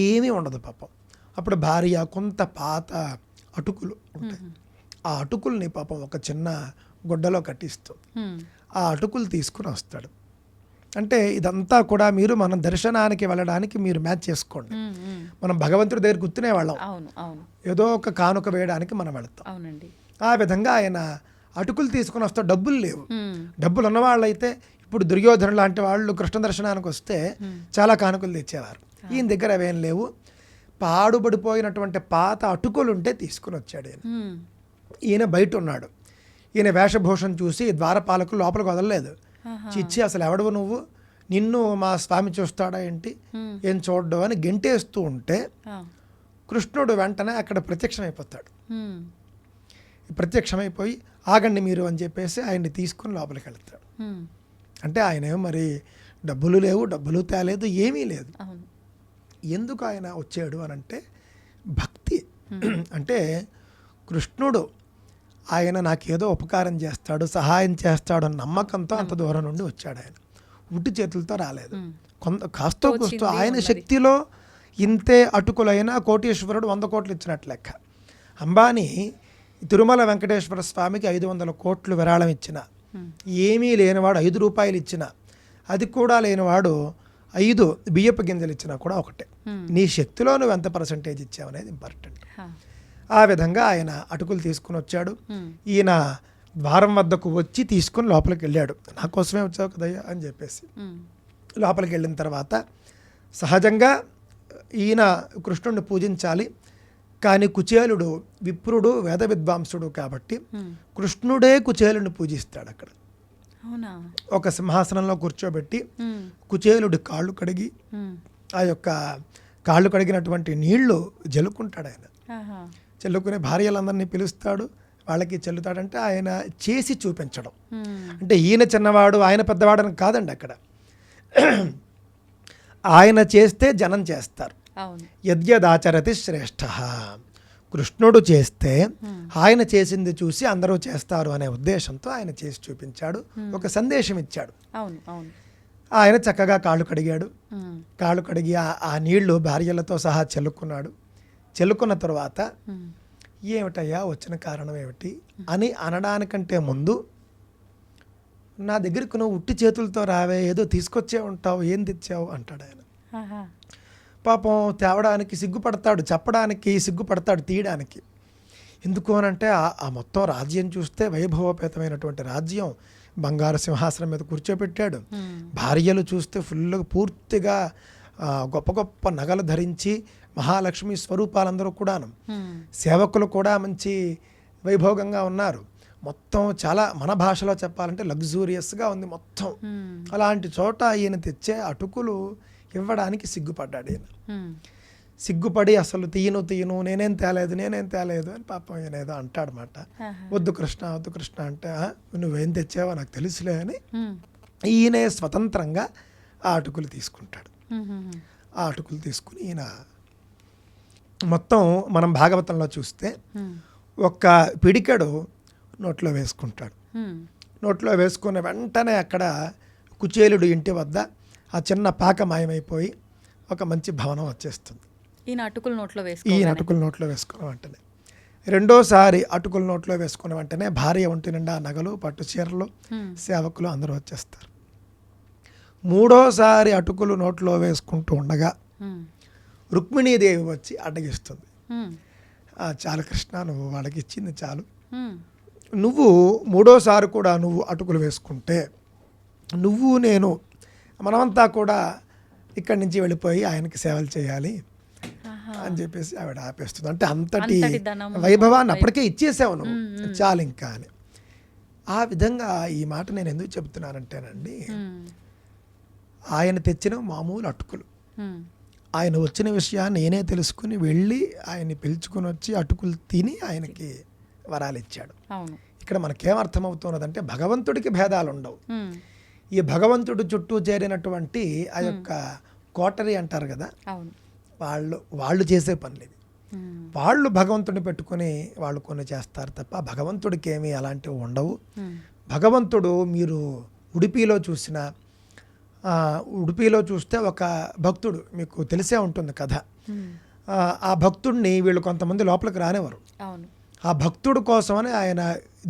C: ఏమీ ఉండదు పాపం. అప్పుడు భార్య కొంత పాత అటుకులు ఉంటాయి, ఆ అటుకుల్ని పాపం ఒక చిన్న గుడ్డలో కట్టిస్తూ ఆ అటుకులు తీసుకుని వస్తాడు. అంటే ఇదంతా కూడా మీరు మనం దర్శనానికి వెళ్ళడానికి మీరు మ్యాచ్ చేసుకోండి. మనం భగవంతుడి దగ్గర గుర్తునే వాళ్ళం, ఏదో ఒక కానుక వేయడానికి మనం వెళతాం. ఆ విధంగా ఆయన అటుకులు తీసుకుని వస్తే డబ్బులు లేవు. డబ్బులు ఉన్నవాళ్ళు అయితే ఇప్పుడు దుర్యోధను లాంటి వాళ్ళు కృష్ణ దర్శనానికి వస్తే చాలా కానుకలు తెచ్చేవారు. ఈయన దగ్గర అవేం లేవు. పాడుబడిపోయినటువంటి పాత అటుకులు ఉంటే తీసుకుని వచ్చాడు ఈయన. ఈయన బయట ఉన్నాడు. ఈయన వేషభూషణ చూసి ద్వారపాలకులు లోపలికి వదలలేదు. చిచ్చి అసలు ఎవడవు నువ్వు, నిన్ను మా స్వామి చూస్తాడా ఏంటి, ఏం చూడ్డు అని గెంటేస్తూ ఉంటే కృష్ణుడు వెంటనే అక్కడ ప్రత్యక్షమైపోతాడు. ప్రత్యక్షమైపోయి ఆగండి మీరు అని చెప్పేసి ఆయన్ని తీసుకుని లోపలికి వెళ్తాడు. అంటే ఆయన మరి డబ్బులు లేవు, డబ్బులు తేలేదు, ఏమీ లేదు. ఎందుకు ఆయన వచ్చాడు అని అంటే భక్తి. అంటే కృష్ణుడు ఆయన నాకేదో ఉపకారం చేస్తాడు, సహాయం చేస్తాడు అన్న నమ్మకంతో అంత దూరం నుండి వచ్చాడు. ఆయన ఉట్టి చేతులతో రాలేదు. కాస్తో కూస్తో ఆయన శక్తిలో ఇంతే అటుకులైనా కోటీశ్వరుడు 100 కోట్లు ఇచ్చినట్లు లెక్క. అంబానీ తిరుమల వెంకటేశ్వర స్వామికి 500 కోట్లు విరాళం ఇచ్చిన, ఏమీ లేనివాడు 5 రూపాయలు ఇచ్చిన, అది కూడా లేనివాడు 5 బియ్యపు గింజలు ఇచ్చినా కూడా ఒకటే. నీ శక్తిలో నువ్వు ఎంత పర్సంటేజ్ ఇచ్చావనేది ఇంపార్టెంట్. ఆ విధంగా ఆయన అటుకులు తీసుకుని వచ్చాడు. ఈయన ద్వారం వద్దకు వచ్చి తీసుకుని లోపలికి వెళ్ళాడు. నా కోసమే వచ్చావు కదయ్యా అని చెప్పేసి లోపలికి వెళ్ళిన తర్వాత సహజంగా ఈయన కృష్ణుడిని పూజించాలి. కానీ కుచేలుడు విప్రుడు, వేద విద్వాంసుడు కాబట్టి కృష్ణుడే కుచేలుడిని పూజిస్తాడు. అక్కడ ఒక సింహాసనంలో కూర్చోబెట్టి కుచేలుడి కాళ్ళు కడిగి ఆ యొక్క కాళ్ళు కడిగినటువంటి నీళ్లు జల్లుకుంటాడు. ఆయన చల్లుకునే భార్యలందరినీ పిలుస్తాడు, వాళ్ళకి చెల్లుతాడంటే ఆయన చేసి చూపించడం. అంటే ఈయన చిన్నవాడు ఆయన పెద్దవాడు అని కాదండి అక్కడ. ఆయన చేస్తే జనం చేస్తారు. యద్యదాచరతి శ్రేష్ఠ. కృష్ణుడు చేస్తే ఆయన చేసింది చూసి అందరూ చేస్తారు అనే ఉద్దేశంతో ఆయన చేసి చూపించాడు, ఒక సందేశం ఇచ్చాడు. ఆయన చక్కగా కాళ్ళు కడిగాడు. కాళ్ళు కడిగి ఆ నీళ్లు భార్యలతో సహా చెల్లుకున్నాడు. చెల్లుకున్న తర్వాత ఏమిటయ్యా వచ్చిన కారణం ఏమిటి అని అనడానికంటే ముందు, నా దగ్గరికి నువ్వు ఉట్టి చేతులతో రావే, ఏదో తీసుకొచ్చే ఉంటావు, ఏం తెచ్చావు అంటాడు ఆయన. పాపం తేవడానికి సిగ్గుపడతాడు, చెప్పడానికి సిగ్గుపడతాడు, తీయడానికి. ఎందుకు అనంటే ఆ మొత్తం రాజ్యం చూస్తే వైభవోపేతమైనటువంటి రాజ్యం, బంగారు సింహాసనం మీద కూర్చోబెట్టాడు. భార్యలు చూస్తే పూర్తిగా గొప్ప గొప్ప నగలు ధరించి మహాలక్ష్మి స్వరూపాలందరూ కూడాను. సేవకులు కూడా మంచి వైభోగంగా ఉన్నారు. మొత్తం చాలా, మన భాషలో చెప్పాలంటే లగ్జూరియస్గా ఉంది మొత్తం. అలాంటి చోట ఈయన తెచ్చే అటుకులు ఇవ్వడానికి సిగ్గుపడ్డాడు ఈయన. సిగ్గుపడి అసలు తీయను నేనేం తేలేదు అని పాపం ఈయన ఏదో అంటాడనమాట. వద్దు కృష్ణ అంటే, నువ్వేం తెచ్చావో నాకు తెలుసులే అని ఈయనే స్వతంత్రంగా ఆ అటుకులు తీసుకుంటాడు. ఆ అటుకులు తీసుకుని ఈయన మొత్తం మనం భాగవతంలో చూస్తే ఒక్క పిడికెడు నోట్లో వేసుకుంటాడు. నోట్లో వేసుకున్న వెంటనే అక్కడ కుచేలుడు ఇంటి వద్ద ఆ చిన్న పాక మాయమైపోయి ఒక మంచి భవనం వచ్చేస్తుంది.
B: ఈయన అటుకుల నోట్లో వేసుకున్న వెంటనే, రెండోసారి అటుకుల నోట్లో వేసుకున్న వెంటనే భార్య ఒంటి నిండా నగలు, పట్టు చీరలు, సేవకులు అందరూ వచ్చేస్తారు. మూడోసారి అటుకులు నోట్లో వేసుకుంటూ ఉండగా రుక్మిణీదేవి వచ్చి అడ్డగిస్తుంది. చాలు కృష్ణ, నువ్వు వాళ్ళకి ఇచ్చింది చాలు. నువ్వు మూడోసారి కూడా నువ్వు అటుకులు వేసుకుంటే నువ్వు నేను మనమంతా కూడా ఇక్కడి నుంచి వెళ్ళిపోయి ఆయనకి సేవలు చేయాలి అని చెప్పేసి ఆవిడ ఆపేస్తుంది. అంటే అంతటి వైభవాన్ని అప్పటికే ఇచ్చేసావు నువ్వు, చాలు ఇంకా అని. ఆ విధంగా ఈ మాట నేను ఎందుకు చెప్తున్నానంటేనండి, ఆయన తెచ్చిన మామూలు అటుకులు, ఆయన వచ్చిన విషయాన్ని నేనే తెలుసుకుని వెళ్ళి ఆయన్ని పిలుచుకుని వచ్చి అటుకులు తిని ఆయనకి వరాలు ఇచ్చాడు. ఇక్కడ మనకేమర్థమవుతున్నదంటే భగవంతుడికి భేదాలు ఉండవు. ఈ భగవంతుడు చుట్టూ చేరినటువంటి ఆ యొక్క కోటరీ అంటారు కదా, వాళ్ళు చేసే పనులు ఇవి. వాళ్ళు భగవంతుడిని పెట్టుకుని వాళ్ళు కొన్ని చేస్తారు తప్ప భగవంతుడికి ఏమీ అలాంటివి ఉండవు. భగవంతుడు మీరు ఉడిపిలో చూస్తే ఒక భక్తుడు, మీకు తెలిసే ఉంటుంది కథ. ఆ భక్తుడిని వీళ్ళు కొంతమంది లోపలికి రానివ్వరు. ఆ భక్తుడు కోసమని ఆయన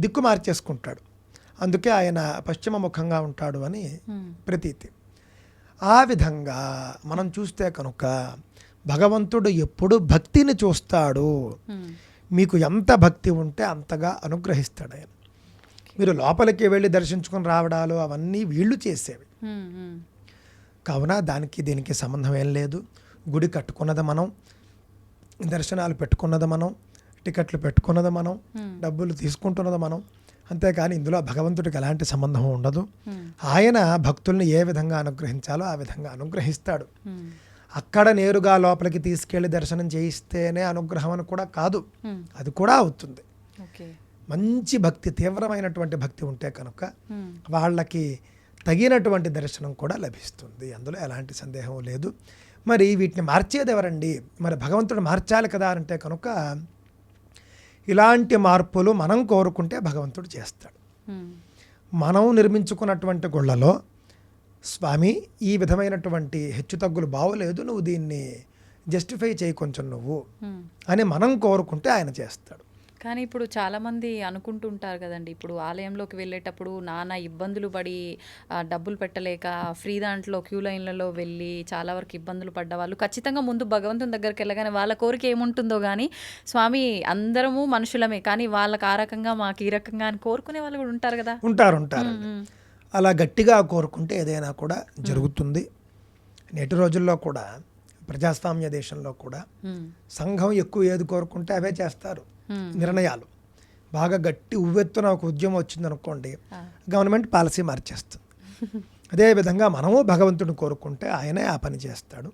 B: దిక్కు మార్చేసుకుంటాడు. అందుకే ఆయన పశ్చిమ ముఖంగా ఉంటాడు అని ప్రతీతి. ఆ విధంగా మనం చూస్తే కనుక భగవంతుడు ఎప్పుడు భక్తిని చూస్తాడు. మీకు ఎంత భక్తి ఉంటే అంతగా అనుగ్రహిస్తాడు ఆయన. మీరు లోపలికి వెళ్ళి దర్శించుకొని రావడాలు అవన్నీ వీళ్ళు చేసేవి. కావున దీనికి సంబంధం ఏం లేదు. గుడి కట్టుకున్నది మనం, దర్శనాలు పెట్టుకున్నది మనం, టికెట్లు పెట్టుకున్నది మనం, డబ్బులు తీసుకుంటున్నది మనం. అంతేకాని ఇందులో భగవంతుడికి ఎలాంటి సంబంధం ఉండదు. ఆయన భక్తుల్ని ఏ విధంగా అనుగ్రహించాలో ఆ విధంగా అనుగ్రహిస్తాడు. అక్కడ నేరుగా లోపలికి తీసుకెళ్లి దర్శనం చేయిస్తేనే అనుగ్రహం అని కూడా కాదు, అది కూడా అవుతుంది. మంచి భక్తి, తీవ్రమైనటువంటి భక్తి ఉంటే కనుక వాళ్ళకి తగినటువంటి దర్శనం కూడా లభిస్తుంది. అందులో ఎలాంటి సందేహం లేదు. మరి వీటిని మార్చేది ఎవరండి? మరి భగవంతుడు మార్చాలి కదా అంటే కనుక ఇలాంటి మార్పులు మనం కోరుకుంటే భగవంతుడు చేస్తాడు. మనం నిర్మించుకున్నటువంటి గుళ్ళలో స్వామి ఈ విధమైనటువంటి హెచ్చుతగ్గులు బాగోలేదు, నువ్వు దీన్ని జస్టిఫై చేయి కొంచెం నువ్వు అని మనం కోరుకుంటే ఆయన చేస్తాడు. కానీ ఇప్పుడు చాలామంది అనుకుంటుంటారు కదండి, ఇప్పుడు ఆలయంలోకి వెళ్ళేటప్పుడు నానా ఇబ్బందులు పడి డబ్బులు పెట్టలేక ఫ్రీ దాంట్లో క్యూ లైన్లలో వెళ్ళి చాలా వరకు ఇబ్బందులు పడ్డ వాళ్ళు ఖచ్చితంగా ముందు భగవంతుని దగ్గరికి వెళ్ళగానే వాళ్ళ కోరిక ఏముంటుందో కానీ, స్వామి అందరము మనుషులమే కానీ వాళ్ళకి ఆ రకంగా మాకు ఈ రకంగా అని కోరుకునే వాళ్ళు కూడా ఉంటారు కదా.
C: ఉంటారు. అలా గట్టిగా కోరుకుంటే ఏదైనా కూడా జరుగుతుంది. నేటి రోజుల్లో కూడా ప్రజాస్వామ్య దేశంలో కూడా సంఘం ఎక్కువ ఏది కోరుకుంటే అవే చేస్తారు నిర్ణయాలు. బాగా గట్టి ఉవ్వెత్తున ఒక ఉద్యమం వచ్చిందనుకోండి, గవర్నమెంట్ పాలసీ మార్చేస్తుంది. అదేవిధంగా మనము భగవంతుడిని కోరుకుంటే ఆయనే ఆ పని చేస్తాడు.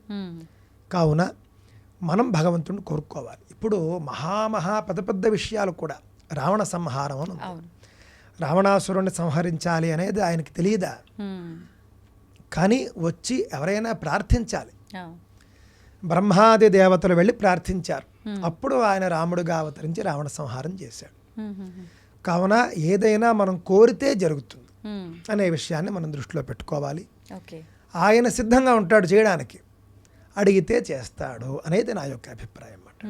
C: కావున మనం భగవంతుడిని కోరుకోవాలి. ఇప్పుడు మహా పెద్ద పెద్ద విషయాలు కూడా రావణ సంహారం అని ఉంది.
B: అవును.
C: రావణాసురుణ్ణి సంహరించాలి అనేది ఆయనకి తెలియదా, కానీ వచ్చి ఎవరైనా ప్రార్థించాలి. బ్రహ్మాది దేవతలు వెళ్ళి ప్రార్థించారు, అప్పుడు ఆయన రాముడుగా అవతరించి రావణ సంహారం చేశాడు. కావున ఏదైనా మనం కోరితే జరుగుతుంది అనే విషయాన్ని మనం దృష్టిలో పెట్టుకోవాలి. ఆయన సిద్ధంగా ఉంటాడు చేయడానికి, అడిగితే చేస్తాడు అనేది నా యొక్క అభిప్రాయం అన్నమాట.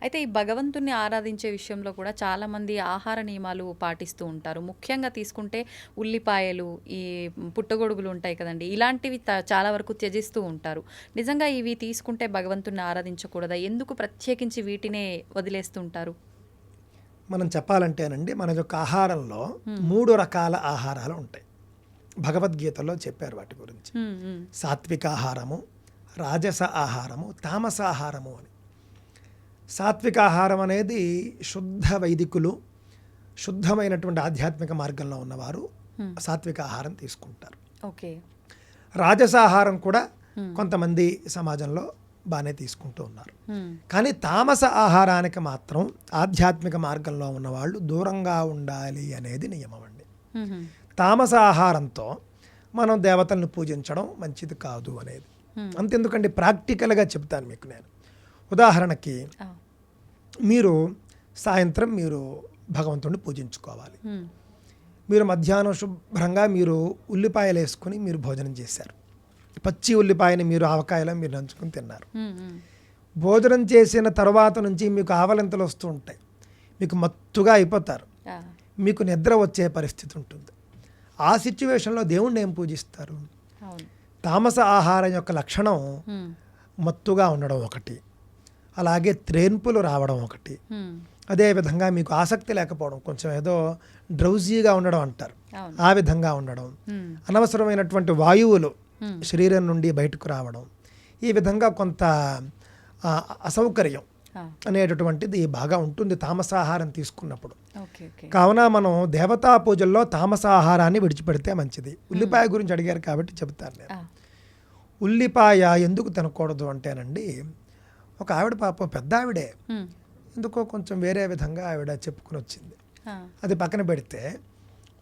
B: అయితే ఈ భగవంతుణ్ణి ఆరాధించే విషయంలో కూడా చాలామంది ఆహార నియమాలు పాటిస్తూ ఉంటారు. ముఖ్యంగా తీసుకుంటే ఉల్లిపాయలు, ఈ పుట్టగొడుగులు ఉంటాయి కదండి, ఇలాంటివి చాలా వరకు త్యజిస్తూ ఉంటారు. నిజంగా ఇవి తీసుకుంటే భగవంతుణ్ణి ఆరాధించకూడదా? ఎందుకు ప్రత్యేకించి వీటినే వదిలేస్తుంటారు?
C: మనం చెప్పాలంటేనండి, మన యొక్క ఆహారంలో 3 రకాల ఆహారాలు ఉంటాయి. భగవద్గీతలో చెప్పారు వాటి గురించి. సాత్విక ఆహారము, రాజస ఆహారము, తామస ఆహారము అని. సాత్విక ఆహారం అనేది శుద్ధ వైదికులు, శుద్ధమైనటువంటి ఆధ్యాత్మిక మార్గంలో ఉన్నవారు సాత్విక ఆహారం తీసుకుంటారు. రాజస ఆహారం కూడా కొంతమంది సమాజంలో బాగానే తీసుకుంటూ ఉన్నారు. కానీ తామస ఆహారానికి మాత్రం ఆధ్యాత్మిక మార్గంలో ఉన్నవాళ్ళు దూరంగా ఉండాలి అనేది నియమం అండి. తామస ఆహారంతో మనం దేవతలను పూజించడం మంచిది కాదు అనేది. అంతెందుకండి, ప్రాక్టికల్గా చెప్తాను మీకు నేను. ఉదాహరణకి మీరు సాయంత్రం మీరు భగవంతుడిని పూజించుకోవాలి. మీరు మధ్యాహ్నం శుభ్రంగా మీరు ఉల్లిపాయలు వేసుకొని మీరు భోజనం చేశారు. పచ్చి ఉల్లిపాయని మీరు ఆవకాయలో మీరు నంచుకొని తిన్నారు. భోజనం చేసిన తర్వాత నుంచి మీకు ఆవలింతలు వస్తూ ఉంటాయి, మీకు మత్తుగా అయిపోతారు, మీకు నిద్ర వచ్చే పరిస్థితి ఉంటుంది. ఆ సిచ్యువేషన్లో దేవుణ్ణి ఏం పూజిస్తారు? తామస ఆహారం యొక్క లక్షణం మత్తుగా ఉండడం ఒకటి, అలాగే త్రేన్పులు రావడం ఒకటి, అదేవిధంగా మీకు ఆసక్తి లేకపోవడం, కొంచెం ఏదో డ్రౌజీగా ఉండడం అంటారు, ఆ విధంగా ఉండడం, అనవసరమైనటువంటి వాయువులు శరీరం నుండి బయటకు రావడం, ఈ విధంగా కొంత అసౌకర్యం అనేటటువంటిది బాగా ఉంటుంది తామసాహారం తీసుకున్నప్పుడు. కావున మనం దేవతా పూజల్లో తామసాహారాన్ని విడిచిపెడితే మంచిది. ఉల్లిపాయ గురించి అడిగారు కాబట్టి చెబుతాను నేను. ఉల్లిపాయ ఎందుకు తినకూడదు అంటేనండి, ఒక ఆవిడ పాపం పెద్ద ఆవిడే ఎందుకో కొంచెం వేరే విధంగా ఆవిడ చెప్పుకుని వచ్చింది. అది పక్కన పెడితే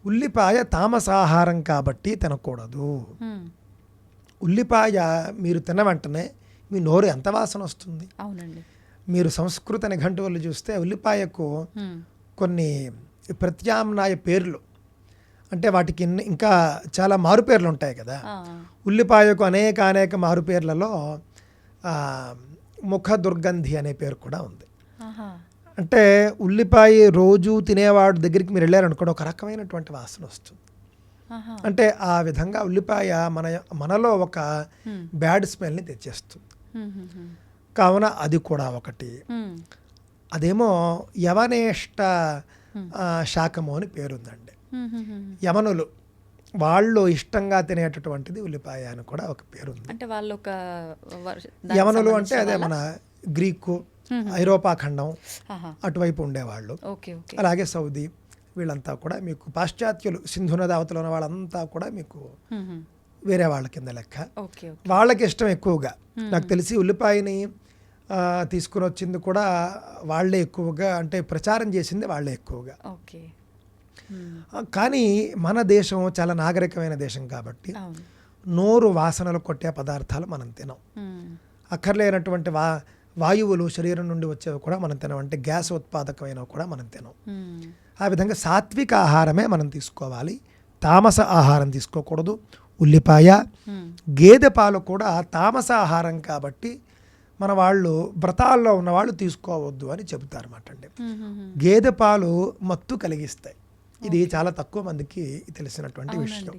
C: ఉల్లిపాయ తామసాహారం కాబట్టి తినకూడదు. ఉల్లిపాయ మీరు తిన్న వెంటనే మీ నోరు ఎంత వాసన వస్తుంది.
B: అవునండి.
C: మీరు సంస్కృత నిఘంటువులు చూస్తే ఉల్లిపాయకు కొన్ని ప్రత్యామ్నాయ పేర్లు, అంటే వాటికి ఇంకా చాలా మారుపేర్లు ఉంటాయి కదా. ఉల్లిపాయకు అనేక మారుపేర్లలో ముఖ దుర్గంధి అనే పేరు కూడా ఉంది. అంటే ఉల్లిపాయ రోజు తినేవాడు దగ్గరికి మీరు వెళ్ళారనుకోండి, ఒక రకమైనటువంటి వాసన వస్తుంది. అంటే ఆ విధంగా ఉల్లిపాయ మనలో ఒక బ్యాడ్ స్మెల్ని తెచ్చేస్తుంది. కావున అది కూడా ఒకటి. అదేమో యవనేష్ట శాకము అని పేరుందండి. యవనులు వాళ్ళు ఇష్టంగా తినేటటువంటిది ఉల్లిపాయ అని కూడా ఒక పేరుంది.
B: అంటే వాళ్ళు ఒక
C: యవనులు అంటే అదే మన గ్రీకు, ఐరోపా ఖండం అటువైపు ఉండేవాళ్ళు, అలాగే సౌదీ, వీళ్ళంతా కూడా మీకు పాశ్చాత్యులు, సింధు నది అవతల ఉన్న వాళ్ళంతా కూడా మీకు వేరే వాళ్ళ కింద లెక్క. వాళ్ళకి ఇష్టం ఎక్కువగా. నాకు తెలిసి ఉల్లిపాయని తీసుకుని వచ్చింది కూడా వాళ్ళే ఎక్కువగా, అంటే ప్రచారం చేసింది వాళ్ళే ఎక్కువగా. కానీ మన దేశం చాలా నాగరికమైన దేశం కాబట్టి నోరు వాసనలు కొట్టే పదార్థాలు మనం తినం. అక్కర్లేనటువంటి వాయువులు శరీరం నుండి వచ్చేవి కూడా మనం తినం, అంటే గ్యాస్ ఉత్పాదకమైనవి కూడా మనం తినం. ఆ విధంగా సాత్విక ఆహారమే మనం తీసుకోవాలి, తామస ఆహారం తీసుకోకూడదు. ఉల్లిపాయ, గేదె పాలు కూడా తామస ఆహారం కాబట్టి మన వాళ్ళు వ్రతాల్లో ఉన్నవాళ్ళు తీసుకోవద్దు అని చెబుతారు అన్నమాట అండి. గేదె పాలు మత్తు కలిగిస్తాయి, ఇది చాలా తక్కువ మందికి తెలిసినటువంటి విషయం.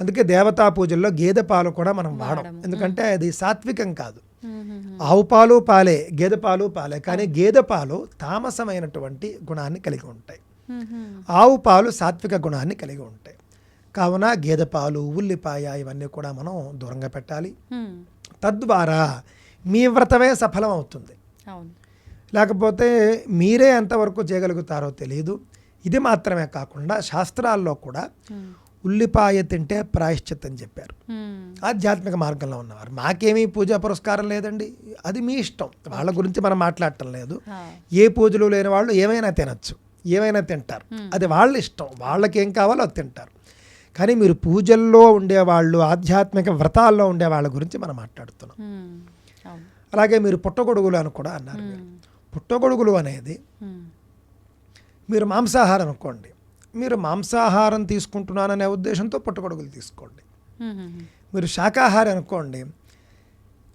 C: అందుకే దేవతా పూజల్లో గేదె పాలు కూడా మనం వాడం, ఎందుకంటే అది సాత్వికం కాదు. ఆవు పాలు పాలే, గేదె పాలు పాలే, కానీ గేదె పాలు తామసమైనటువంటి గుణాన్ని కలిగి ఉంటాయి, ఆవు పాలు సాత్విక గుణాన్ని కలిగి ఉంటాయి. కావున గేదె పాలు, ఉల్లిపాయ ఇవన్నీ కూడా మనం దూరంగా పెట్టాలి. తద్వారా మీ వ్రతమే సఫలం అవుతుంది. లేకపోతే మీరే ఎంతవరకు చేయగలుగుతారో తెలియదు. ఇది మాత్రమే కాకుండా శాస్త్రాల్లో కూడా ఉల్లిపాయ తింటే ప్రాయశ్చిత్తం చెప్పారు. ఆధ్యాత్మిక మార్గంలో ఉన్నవారు, మాకేమీ పూజా పురస్కారం లేదండి, అది మీ ఇష్టం, వాళ్ళ గురించి మనం మాట్లాడటం లేదు. ఏ పూజలు లేని వాళ్ళు ఏమైనా తినచ్చు, ఏమైనా తింటారు, అది వాళ్ళ ఇష్టం, వాళ్ళకి ఏం కావాలో అది తింటారు. కానీ మీరు పూజల్లో ఉండేవాళ్ళు, ఆధ్యాత్మిక వ్రతాల్లో ఉండే వాళ్ళ గురించి మనం మాట్లాడుతున్నాం. అలాగే మీరు పుట్టగొడుగులు అని కూడా అన్నారు. మీరు పుట్టగొడుగులు అనేది మీరు మాంసాహారం అనుకోండి, మీరు మాంసాహారం తీసుకుంటున్నాననే ఉద్దేశంతో పుట్టగొడుగులు తీసుకోండి. మీరు శాకాహారి అనుకోండి,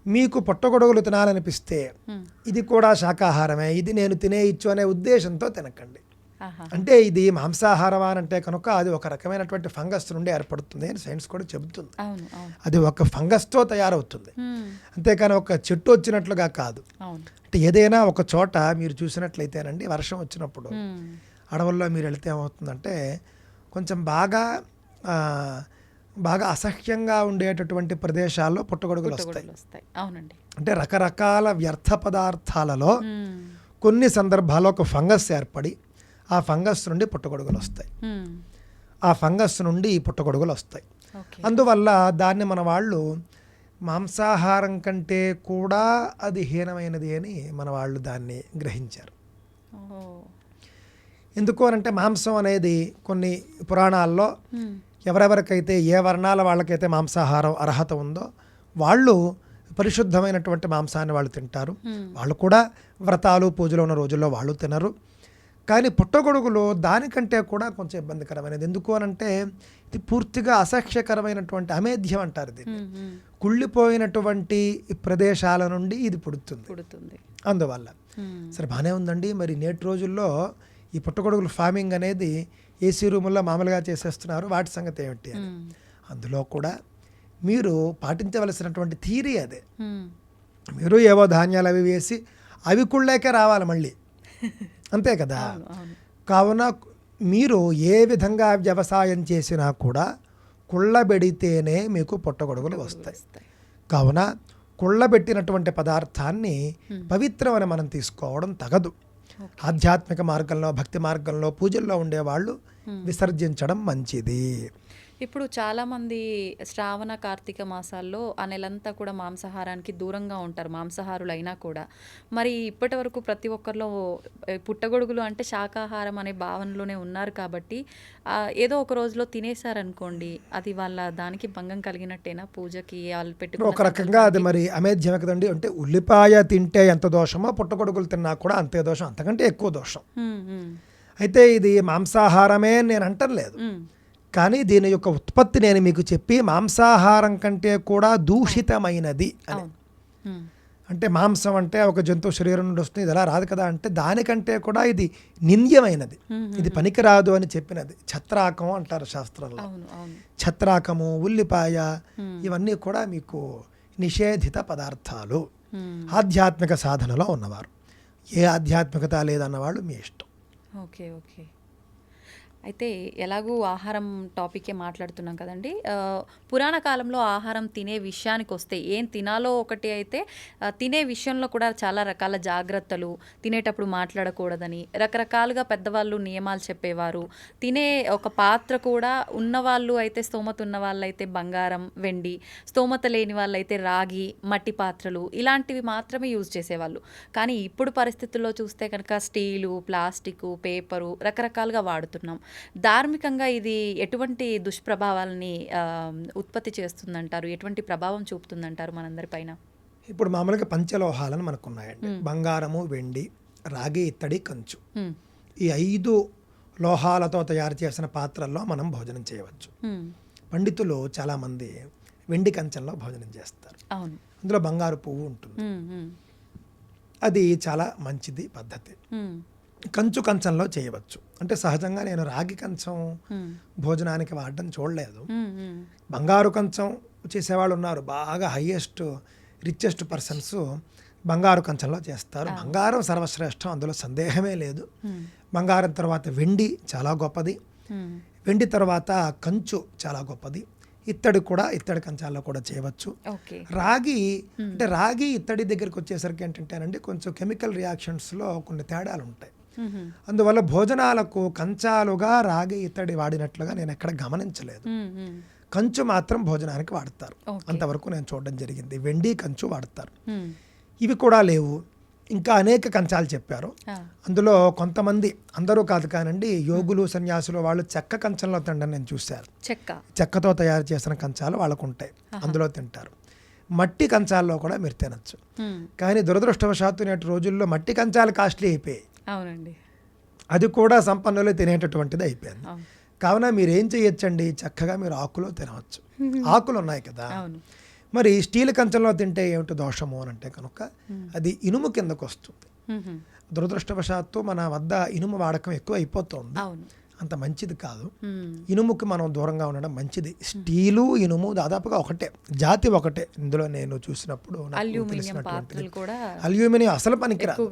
C: మీకు పుట్టగొడుగులు తినాలనిపిస్తే ఇది కూడా శాకాహారమే, ఇది నేను తినేయచ్చు అనే ఉద్దేశంతో తినకండి. అంటే ఇది మాంసాహారం అని అంటే కనుక అది ఒక రకమైనటువంటి ఫంగస్ నుండి ఏర్పడుతుంది అని సైన్స్ కూడా చెబుతుంది. అది ఒక ఫంగస్తో తయారవుతుంది, అంతేకాని ఒక చెట్టు వచ్చినట్లుగా కాదు. అంటే ఏదైనా ఒక చోట మీరు చూసినట్లయితేనండి, వర్షం వచ్చినప్పుడు అడవుల్లో మీరు వెళితే ఏమవుతుందంటే కొంచెం బాగా అసహ్యంగా ఉండేటటువంటి ప్రదేశాల్లో పుట్టగొడుగులు వస్తాయి. అంటే రకరకాల వ్యర్థ పదార్థాలలో కొన్ని సందర్భాల్లో ఒక ఫంగస్ ఏర్పడి ఆ ఫంగస్ నుండి పుట్టగొడుగులు వస్తాయి, ఆ ఫంగస్ నుండి ఈ పుట్టగొడుగులు వస్తాయి. అందువల్ల దాన్ని మన వాళ్ళు మాంసాహారం కంటే కూడా అది హీనమైనది అని మన వాళ్ళు దాన్ని గ్రహించారు. ఎందుకు అనంటే మాంసం అనేది కొన్ని పురాణాల్లో ఎవరెవరికైతే ఏ వర్ణాల వాళ్ళకైతే మాంసాహారం అర్హత ఉందో వాళ్ళు పరిశుద్ధమైనటువంటి మాంసాన్ని వాళ్ళు తింటారు. వాళ్ళు కూడా వ్రతాలు పూజలు ఉన్న రోజుల్లో వాళ్ళు తినరు. కానీ పుట్టగొడుగులు దానికంటే కూడా కొంచెం ఇబ్బందికరమైనది. ఎందుకు అనంటే ఇది పూర్తిగా అసహ్యకరమైనటువంటి అమేధ్యం అంటారు దీన్ని. కుళ్ళిపోయినటువంటి ప్రదేశాల నుండి ఇది పుడుతుంది. అందువల్ల సరే బాగానే ఉందండి, మరి నేటి రోజుల్లో ఈ పుట్టగొడుగులు ఫార్మింగ్ అనేది ఏసీ రూముల్లో మామూలుగా చేసేస్తున్నారు, వాటి సంగతి ఏమిటి అని. అందులో కూడా మీరు పాటించవలసినటువంటి థియరీ అదే. మీరు ఏవో ధాన్యాలు అవి వేసి అవి కుళ్ళాకే రావాలి మళ్ళీ, అంతే కదా. కావున మీరు ఏ విధంగా వ్యవసాయం చేసినా కూడా కుళ్ళబెడితేనే మీకు పుట్టగొడుగులు వస్తాయి. కావున కుళ్ళబెట్టినటువంటి పదార్థాన్ని పవిత్రమని మనం తీసుకోవడం తగదు. ఆధ్యాత్మిక మార్గంలో, భక్తి మార్గంలో, పూజల్లో ఉండేవాళ్ళు విసర్జించడం మంచిది.
B: ఇప్పుడు చాలామంది శ్రావణ కార్తీక మాసాల్లో ఆ నెలంతా కూడా మాంసాహారానికి దూరంగా ఉంటారు, మాంసాహారులు అయినా కూడా. మరి ఇప్పటి వరకు ప్రతి ఒక్కరిలో పుట్టగొడుగులు అంటే శాకాహారం అనే భావనలోనే ఉన్నారు కాబట్టి ఏదో ఒక రోజులో తినేశారనుకోండి, అది వాళ్ళ దానికి భంగం కలిగినట్టేనా పూజకి వాళ్ళు పెట్టుకున్న
C: ఒక రకంగా అది మరి అమేధ్యమే కదండి. అంటే ఉల్లిపాయ తింటే ఎంత దోషమో పుట్టగొడుగులు తిన్నా కూడా అంతే దోషం, అంతకంటే ఎక్కువ దోషం. అయితే ఇది మాంసాహారమే నేను అంటలేదు, కానీ దీని యొక్క ఉత్పత్తి నేను మీకు చెప్పి మాంసాహారం కంటే కూడా దూషితమైనది అని. అంటే మాంసం అంటే ఒక జంతువు శరీరం నుండి వస్తుంది, ఇది ఎలా రాదు కదా అంటే దానికంటే కూడా ఇది నింద్యమైనది, ఇది పనికిరాదు అని చెప్పినది. ఛత్రాకం అంటారు శాస్త్రంలో. ఛత్రాకము, ఉల్లిపాయ ఇవన్నీ కూడా మీకు నిషేధిత పదార్థాలు. ఆధ్యాత్మిక సాధనలో ఉన్నవారు, ఏ ఆధ్యాత్మికత లేదన్నవాళ్ళు మీ ఇష్టం.
B: ఓకే. అయితే ఎలాగూ ఆహారం టాపికే మాట్లాడుతున్నాం కదండి, పురాణ కాలంలో ఆహారం తినే విషయానికి వస్తే ఏం తినాలో ఒకటి అయితే తినే విషయంలో కూడా చాలా రకాల జాగ్రత్తలు, తినేటప్పుడు మాట్లాడకూడదని రకరకాలుగా పెద్దవాళ్ళు నియమాలు చెప్పేవారు. తినే ఒక పాత్ర కూడా ఉన్నవాళ్ళు అయితే, స్తోమత ఉన్న వాళ్ళైతే బంగారం, వెండి, స్తోమత లేని వాళ్ళైతే రాగి, మట్టి పాత్రలు ఇలాంటివి మాత్రమే యూజ్ చేసేవాళ్ళు. కానీ ఇప్పుడు పరిస్థితుల్లో చూస్తే కనుక స్టీలు, ప్లాస్టిక్, పేపరు రకరకాలుగా వాడుతున్నాం. ధార్మికంగా ఇది ఎటువంటి దుష్ప్రభావాలని ఉత్పత్తి చేస్తుందంటారు, ఎటువంటి ప్రభావం చూపుతుందంటారు మనందరి పైన?
C: ఇప్పుడు మామూలుగా పంచలోహాలను మనకున్నాయండి, బంగారము, వెండి, రాగి, ఇత్తడి, కంచు. ఈ 5 లోహాలతో తయారు చేసిన పాత్రల్లో మనం భోజనం చేయవచ్చు. పండితులు చాలామంది వెండి కంచంలో భోజనం చేస్తారు, అందులో బంగారు పువ్వు ఉంటుంది, అది చాలా మంచిది పద్ధతి. కంచు కంచంలో చేయవచ్చు. అంటే సహజంగా నేను రాగి కంచం భోజనానికి వాడడం చూడలేదు. బంగారు కంచం చేసేవాళ్ళు ఉన్నారు, బాగా హైయెస్ట్ రిచెస్ట్ పర్సన్స్ బంగారు కంచంలో చేస్తారు. బంగారం సర్వశ్రేష్టం, అందులో సందేహమే లేదు. బంగారం తర్వాత వెండి చాలా గొప్పది, వెండి తర్వాత కంచు చాలా గొప్పది, ఇత్తడి కూడా, ఇత్తడి కంచాల్లో కూడా చేయవచ్చు. రాగి అంటే రాగి ఇత్తడి దగ్గరికి వచ్చేసరికి ఏంటంటేనండి కొంచెం కెమికల్ రియాక్షన్స్లో కొన్ని తేడాలు ఉంటాయి. అందువల్ల భోజనాలకు కంచాలుగా రాగి, ఇత్తడి వాడినట్లుగా నేను ఎక్కడ గమనించలేదు. కంచు మాత్రం భోజనానికి వాడతారు, అంతవరకు నేను చూడడం జరిగింది. వెండి, కంచు వాడతారు. ఇవి కూడా లేవు. ఇంకా అనేక కంచాలు చెప్పారు. అందులో కొంతమంది, అందరూ కాదు కానండి, యోగులు సన్యాసులు వాళ్ళు చెక్క కంచంలో తినడం నేను చూశాను. చెక్కతో తయారు చేసిన కంచాలు వాళ్ళకు ఉంటాయి, అందులో తింటారు. మట్టి కంచాల్లో కూడా మీరు తినచ్చు. కానీ దురదృష్టవశాత్తు నేటి రోజుల్లో మట్టి కంచాలు కాస్ట్లీ అయిపోయాయి.
B: అవునండి,
C: అది కూడా సంపన్నులు తినేటటువంటిది అయిపోయింది. కావున మీరు ఏం చేయొచ్చండి, చక్కగా మీరు ఆకులో తినవచ్చు. ఆకులు ఉన్నాయి కదా, మరి స్టీల్ కంచంలో తింటే ఏమిటి దోషము అని అంటే కనుక అది ఇనుము కిందకు వస్తుంది. దురదృష్టవశాత్తు మన వద్ద ఇనుము వాడకం ఎక్కువ అయిపోతుంది, అంత మంచిది కాదు. ఇనుముకి మనం దూరంగా ఉండడం మంచిది. స్టీలు ఇనుము దాదాపుగా ఒకటే, జాతి ఒకటే. ఇందులో నేను చూసినప్పుడు అల్యూమినియం అసలు పనికిరాదు.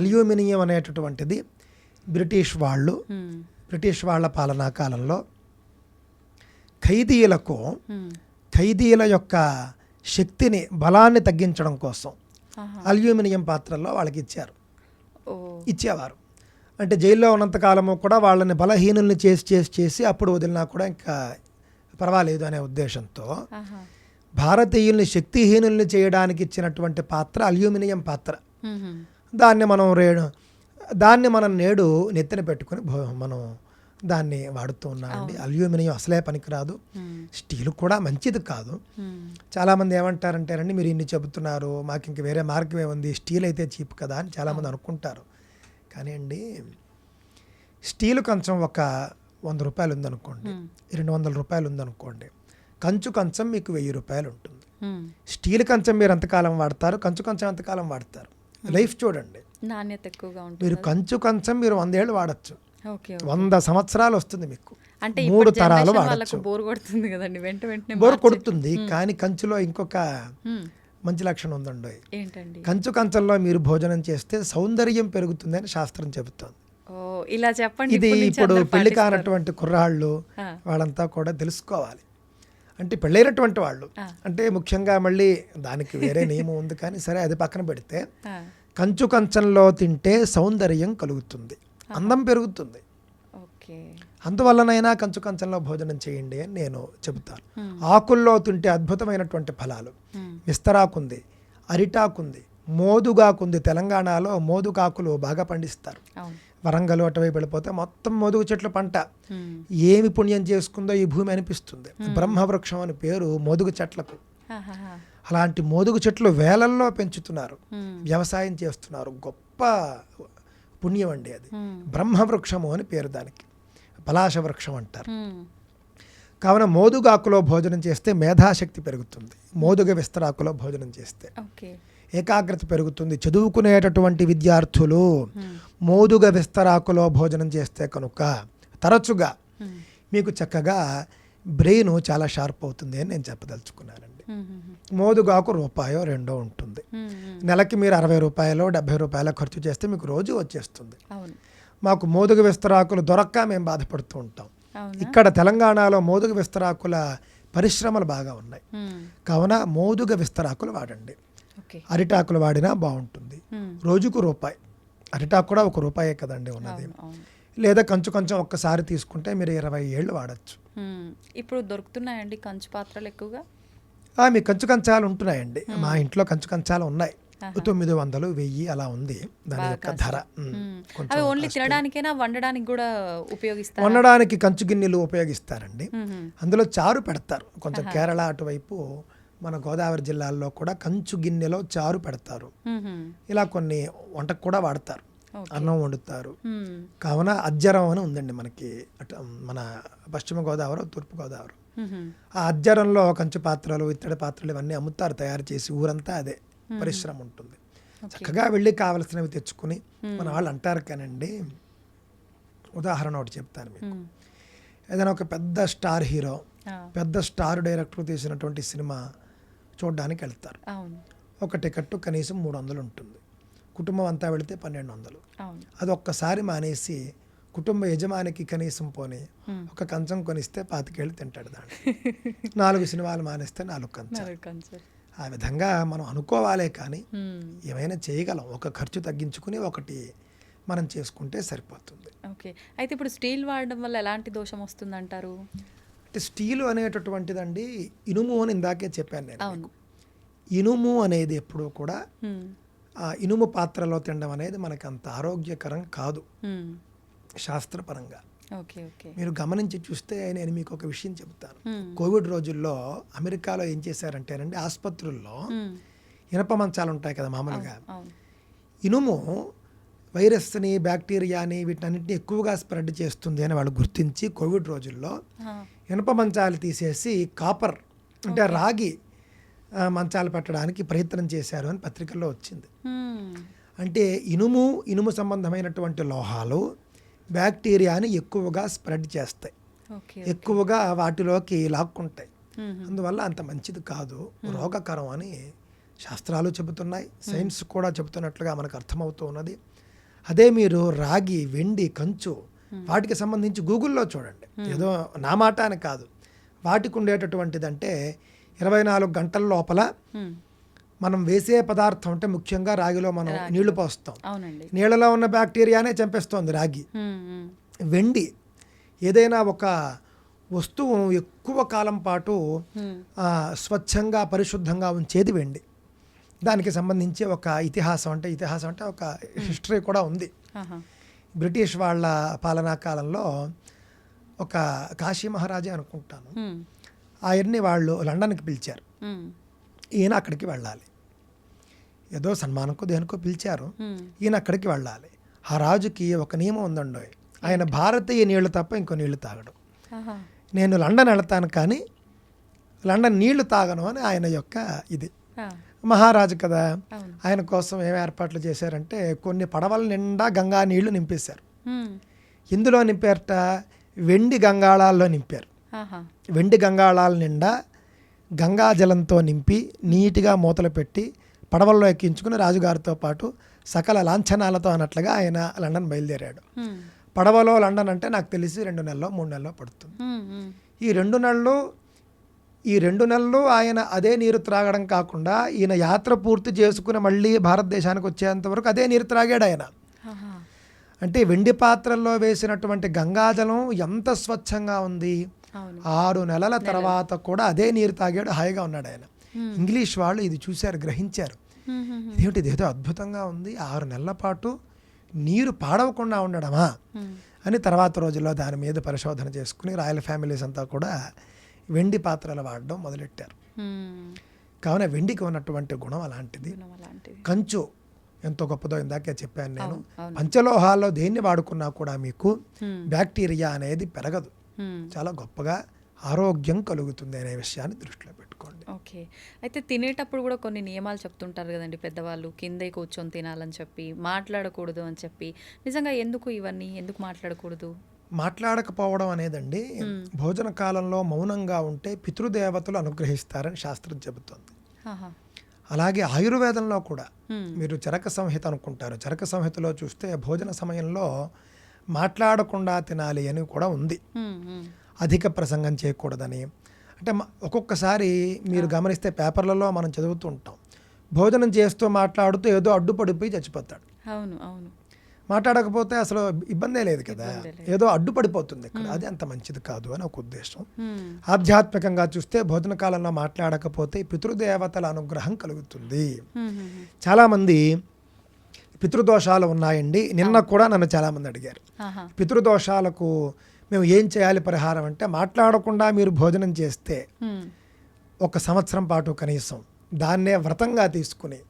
C: అల్యూమినియం అనేటటువంటిది బ్రిటిష్ వాళ్ళ పాలనా కాలంలో ఖైదీల యొక్క శక్తిని, బలాన్ని తగ్గించడం కోసం అల్యూమినియం పాత్రల్లో వాళ్ళకి ఇచ్చేవారు. అంటే జైల్లో ఉన్నంతకాలము కూడా వాళ్ళని బలహీనుల్ని చేసి అప్పుడు వదిలినా కూడా ఇంకా పర్వాలేదు అనే ఉద్దేశంతో భారతీయుల్ని శక్తిహీనుల్ని చేయడానికి ఇచ్చినటువంటి పాత్ర అల్యూమినియం పాత్ర. దాన్ని మనం నేడు నెత్తిన పెట్టుకుని మనం దాన్ని వాడుతూ ఉన్నామండి. అల్యూమినియం అసలే పనికిరాదు, స్టీల్ కూడా మంచిది కాదు. చాలామంది ఏమంటారంటేనండి, మీరు ఇన్ని చెబుతున్నారు, మాకు ఇంక వేరే మార్గం ఏముంది, స్టీల్ అయితే చీప్ కదా అని చాలామంది అనుకుంటారు. కానీ అండి, స్టీల్ కంచం ఒక 100 రూపాయలు ఉందనుకోండి, 200 రూపాయలు ఉందనుకోండి, కంచు కంచం మీకు 1000 రూపాయలు ఉంటుంది. స్టీల్ కంచం మీరు ఎంతకాలం వాడతారు, కంచు కంచం ఎంతకాలం వాడతారు, లైఫ్ చూడండి,
B: నాణ్యత ఎక్కువగా ఉంటుంది.
C: మీరు కంచు కంచం మీరు 100 ఏళ్ళు వాడచ్చు, 100 సంవత్సరాలు వస్తుంది మీకు,
B: అంటే
C: 3 తరాలు వాడచ్చు. బోర్ కొడుతుంది, కానీ కంచులో ఇంకొక మంచి లక్షణం ఉందండి. కంచు కంచంలో మీరు భోజనం చేస్తే సౌందర్యం పెరుగుతుంది అని శాస్త్రం చెబుతోంది.
B: ఇలా చెప్పండి.
C: ఇది ఇప్పుడు పెళ్లి కానటువంటి కుర్రాళ్ళు వాళ్ళంతా కూడా తెలుసుకోవాలి. అంటే పెళ్ళైనటువంటి వాళ్ళు, అంటే ముఖ్యంగా మళ్ళీ దానికి వేరే నియమం ఉంది, కానీ సరే అది పక్కన పెడితే కంచు కంచంలో తింటే సౌందర్యం కలుగుతుంది, అందం పెరుగుతుంది. అందువల్లనైనా కంచు కంచంలో భోజనం చేయండి అని నేను చెబుతాను. ఆకుల్లో తింటే అద్భుతమైనటువంటి ఫలాలు. విస్తరాకుంది, అరిటాకుంది, మోదుగాకుంది. తెలంగాణలో మోదుగాకులు బాగా పండిస్తారు. వరంగల్ అటువైపు వెళ్ళిపోతే మొత్తం మోదుగు చెట్ల పంట. ఏమి పుణ్యం చేసుకుందో ఈ భూమి అనిపిస్తుంది. బ్రహ్మవృక్షం అని పేరు మోదుగు చెట్లకు. అలాంటి మోదుగు చెట్లు వేలల్లో పెంచుతున్నారు, వ్యవసాయం చేస్తున్నారు. గొప్ప పుణ్యం అండి అది. బ్రహ్మవృక్షము అని పేరు దానికి, పలాశ వృక్షం అంటారు. కావున మోదుగాకులో భోజనం చేస్తే మేధాశక్తి పెరుగుతుంది. మోదుగ విస్తరాకులో భోజనం చేస్తే ఏకాగ్రత పెరుగుతుంది. చదువుకునేటటువంటి విద్యార్థులు మోదుగ విస్తరాకులో భోజనం చేస్తే కనుక తరచుగా మీకు చక్కగా బ్రెయిన్ చాలా షార్ప్ అవుతుంది అని నేను చెప్పదలుచుకున్నానండి. మోదుగాకు రూపాయో 2 ఉంటుంది. నెలకి మీరు 60 రూపాయలు 70 రూపాయలు ఖర్చు చేస్తే మీకు రోజు వచ్చేస్తుంది. మాకు మోదుగ విస్తరాకులు దొరక్క మేము బాధపడుతూ ఉంటాం. ఇక్కడ తెలంగాణలో మోదుగ విస్తరాకుల పరిశ్రమలు బాగా ఉన్నాయి. కావున మోదుగ విస్తరాకులు వాడండి. అరిటాకులు వాడినా బాగుంటుంది. రోజుకు రూపాయి, అరిటాకు కూడా 1 రూపాయే కదండి ఉన్నది. లేదా కంచు కొంచెం ఒక్కసారి తీసుకుంటే మీరు 20 ఏళ్ళు వాడచ్చు.
B: ఇప్పుడు దొరుకుతున్నాయండి కంచు పాత్రలు ఎక్కువగా?
C: మీ కంచు కంచాలు ఉంటున్నాయండి. మా ఇంట్లో కంచు కంచాలు ఉన్నాయి. 900, 1000 అలా ఉంది దాని యొక్క ధర. వండడానికి కంచు గిన్నెలు ఉపయోగిస్తారండి. అందులో చారు పెడతారు. కొంచెం కేరళ అటువైపు మన గోదావరి జిల్లాల్లో కూడా కంచు గిన్నెలో చారు పెడతారు. ఇలా కొన్ని వంటకు కూడా వాడతారు, అన్నం వండుతారు. కావున అజ్జరం అని ఉందండి మనకి, మన పశ్చిమ గోదావరి, తూర్పు గోదావరి. ఆ అజ్జరంలో కంచు పాత్రలు, ఇత్తడి పాత్రలు ఇవన్నీ అమ్ముతారు తయారు చేసి. ఊరంతా అదే పరిశ్రమ ఉంటుంది. చక్కగా వెళ్ళి కావలసినవి తెచ్చుకుని, మన వాళ్ళు అంటారు కానండి, ఉదాహరణ ఒకటి చెప్తాను మీకు. ఏదైనా ఒక పెద్ద స్టార్ హీరో, పెద్ద స్టార్ డైరెక్టర్ తీసినటువంటి సినిమా చూడడానికి వెళ్తారు. ఒక టికెట్ కనీసం 300 ఉంటుంది. కుటుంబం అంతా వెళితే 1200. అది ఒక్కసారి మానేసి కుటుంబ యజమానికి కనీసం పోనీ ఒక కంచం కొనిస్తే 25 ఏళ్ళు తింటాడు. దాంట్లో 4 సినిమాలు మానేస్తే 4 కంచాలు. ఆ విధంగా మనం అనుకోవాలే కానీ ఏమైనా చేయగలం. ఒక ఖర్చు తగ్గించుకుని ఒకటి మనం చేసుకుంటే సరిపోతుంది.
B: ఓకే, అయితే ఇప్పుడు స్టీల్ వాడడం వల్ల ఎలాంటి దోషం వస్తుందంటారు?
C: అంటే స్టీలు అనేటటువంటిదండి, ఇనుము అని ఇందాకే చెప్పాను నేను. ఇనుము అనేది ఎప్పుడూ కూడా ఇనుము పాత్రలో తినడం అనేది మనకు అంత ఆరోగ్యకరం కాదు శాస్త్రపరంగా.
B: Okay okay.
C: మీరు గమనించి చూస్తే నేను మీకు ఒక విషయం చెబుతాను. కోవిడ్ రోజుల్లో అమెరికాలో ఏం చేశారంటేనండి, ఆసుపత్రుల్లో ఇనప మంచాలు ఉంటాయి కదా మామూలుగా, ఇనుము వైరస్ని బ్యాక్టీరియాని వీటన్నిటిని ఎక్కువగా స్ప్రెడ్ చేస్తుంది అని వాళ్ళు గుర్తించి కోవిడ్ రోజుల్లో ఇనప మంచాలు తీసేసి కాపర్ అంటే రాగి మంచాలు పెట్టడానికి ప్రయత్నం చేశారు అని పత్రికల్లో వచ్చింది. అంటే ఇనుము సంబంధమైనటువంటి లోహాలు బ్యాక్టీరియాని ఎక్కువగా స్ప్రెడ్ చేస్తాయి, ఎక్కువగా వాటిలోకి లాక్కుంటాయి. అందువల్ల అంత మంచిది కాదు, రోగకరం అని శాస్త్రాలు చెబుతున్నాయి, సైన్స్ కూడా చెబుతున్నట్లుగా మనకు అర్థమవుతూ ఉన్నది. అదే మీరు రాగి, వెండి, కంచు వాటికి సంబంధించి గూగుల్లో చూడండి, ఏదో నా మాట అని కాదు, వాటికి ఉండేటటువంటిదంటే 24 గంటల లోపల మనం వేసే పదార్థం అంటే ముఖ్యంగా రాగిలో మనం నీళ్లు పోస్తాం, నీళ్ళలో ఉన్న బ్యాక్టీరియానే చంపేస్తోంది రాగి. వెండి ఏదైనా ఒక వస్తువు ఎక్కువ కాలం పాటు స్వచ్ఛంగా పరిశుద్ధంగా ఉంచేది వెండి. దానికి సంబంధించి ఒక ఇతిహాసం అంటే ఒక హిస్టరీ కూడా ఉంది. బ్రిటిష్ వాళ్ళ పాలనా కాలంలో ఒక కాశీ మహారాజా అనుకుంటాను, ఆయన్ని వాళ్ళు లండన్కి పిలిచారు. ఈయన అక్కడికి వెళ్ళాలి, ఏదో సన్మానంకో దేనికో పిలిచారు, ఈయన అక్కడికి వెళ్ళాలి. ఆ రాజుకి ఒక నియమం ఉందండి, ఆయన భారతీయ నీళ్లు తప్ప ఇంకో నీళ్లు తాగడు. నేను లండన్ వెళ్తాను కానీ లండన్ నీళ్లు తాగను అని ఆయన యొక్క ఇది. మహారాజు కదా, ఆయన కోసం ఏం ఏర్పాట్లు చేశారంటే కొన్ని పడవల నిండా గంగా నీళ్లు నింపేశారు. ఇందులో నింపారట, వెండి గంగాళాల్లో నింపారు. వెండి గంగాళాల నిండా గంగా జలంతో నింపి నీట్గా మూతలు పెట్టి పడవల్లో ఎక్కించుకుని రాజుగారితో పాటు సకల లాంఛనాలతో అన్నట్లుగా ఆయన లండన్ బయలుదేరాడు. పడవలో లండన్ అంటే నాకు తెలిసి 2 నెలలో 3 నెలలో పడుతుంది. ఈ రెండు నెలలు ఆయన అదే నీరు త్రాగడం కాకుండా ఈయన యాత్ర పూర్తి చేసుకుని మళ్ళీ భారతదేశానికి వచ్చేంత వరకు అదే నీరు త్రాగాడు ఆయన. అంటే వెండి పాత్రల్లో వేసినటువంటి గంగాజలం ఎంత స్వచ్ఛంగా ఉంది. 6 నెలల తర్వాత కూడా అదే నీరు తాగాడు, హాయిగా ఉన్నాడు ఆయన. ఇంగ్లీష్ వాళ్ళు ఇది చూశారు, గ్రహించారు, ఇదేమిటి ఇదేదో అద్భుతంగా ఉంది, 6 నెలల పాటు నీరు పాడవకుండా ఉండడమా అని తర్వాత రోజుల్లో దాని మీద పరిశోధన చేసుకుని రాయల్ ఫ్యామిలీస్ అంతా కూడా వెండి పాత్రలు వాడడం మొదలెట్టారు. కావున వెండికి ఉన్నటువంటి గుణం అలాంటిది. కంచు ఎంతో గొప్పదో ఇందాకే చెప్పాను నేను. పంచలోహాల్లో దేన్ని వాడుకున్నా కూడా మీకు బ్యాక్టీరియా అనేది పెరగదు, చాలా గొప్పగా ఆరోగ్యం కలుగుతుంది అనే విషయాన్ని దృష్టిలో పెట్టుకోండి.
B: ఓకే. అయితే తినేటప్పుడు కూడా కొన్ని నియమాలు చెప్తుంటారు కదండి పెద్దవాళ్ళు, కిందే కూర్చొని తినాలని చెప్పి, మాట్లాడకూడదు అని చెప్పి. నిజంగా ఎందుకు మాట్లాడకూడదు?
C: మాట్లాడకపోవడం అనేదండి, భోజన కాలంలో మౌనంగా ఉంటే పితృదేవతలు అనుగ్రహిస్తారని శాస్త్రం చెబుతోంది. అలాగే ఆయుర్వేదంలో కూడా మీరు చరక సంహిత అనుకుంటారు, చరక సంహితలో చూస్తే భోజన సమయంలో మాట్లాడకుండా తినాలి అని కూడా ఉంది. అధిక ప్రసంగం చేయకూడదని. అంటే ఒక్కొక్కసారి మీరు గమనిస్తే పేపర్లలో మనం చదువుతూ ఉంటాం, భోజనం చేస్తూ మాట్లాడుతూ ఏదో అడ్డుపడిపోయి చచ్చిపోతాడు. మాట్లాడకపోతే అసలు ఇబ్బందే లేదు కదా, ఏదో అడ్డుపడిపోతుంది ఇక్కడ, అది అంత మంచిది కాదు అని ఒక ఉద్దేశం. ఆధ్యాత్మికంగా చూస్తే భోజన కాలంలో మాట్లాడకపోతే పితృదేవతల అనుగ్రహం కలుగుతుంది. చాలామంది పితృదోషాలు ఉన్నాయండి, నిన్న కూడా నన్ను చాలామంది అడిగారు, పితృదోషాలకు మేము ఏం చేయాలి పరిహారం అంటే, మాట్లాడకుండా మీరు భోజనం చేస్తే 1 సంవత్సరం పాటు కనీసం దాన్నే వ్రతంగా తీసుకుని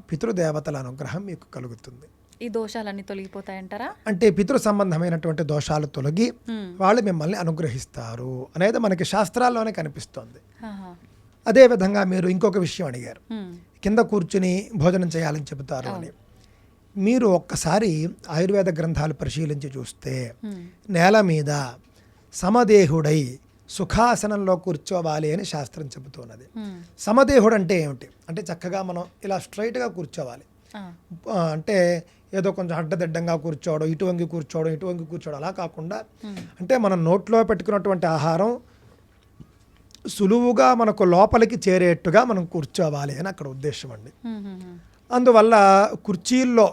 C: పితృదేవతల అనుగ్రహం మీకు కలుగుతుంది.
B: ఈ దోషాలన్నీ తొలగిపోతాయంటారా?
C: అంటే పితృ సంబంధమైనటువంటి దోషాలు తొలగి వాళ్ళు మిమ్మల్ని అనుగ్రహిస్తారు అనేది మనకి శాస్త్రాల్లోనే కనిపిస్తోంది. అదే విధంగా మీరు ఇంకొక విషయం అడిగారు, కింద కూర్చుని భోజనం చేయాలని చెబుతారు అని. మీరు ఒక్కసారి ఆయుర్వేద గ్రంథాలు పరిశీలించి చూస్తే నేల మీద సమదేహుడై సుఖాసనంలో కూర్చోవాలి అని శాస్త్రం చెబుతున్నది. సమదేహుడు అంటే ఏమిటి అంటే, చక్కగా మనం ఇలా స్ట్రైట్గా కూర్చోవాలి. అంటే ఏదో కొంచెం అడ్డదిడ్డంగా కూర్చోవడం, ఇటు వంగి కూర్చోవడం అలా కాకుండా, అంటే మనం నోట్లో పెట్టుకున్నటువంటి ఆహారం సులువుగా మనకు లోపలికి చేరేట్టుగా మనం కూర్చోవాలి అని అక్కడ ఉద్దేశం అండి. అందువల్ల కుర్చీల్లో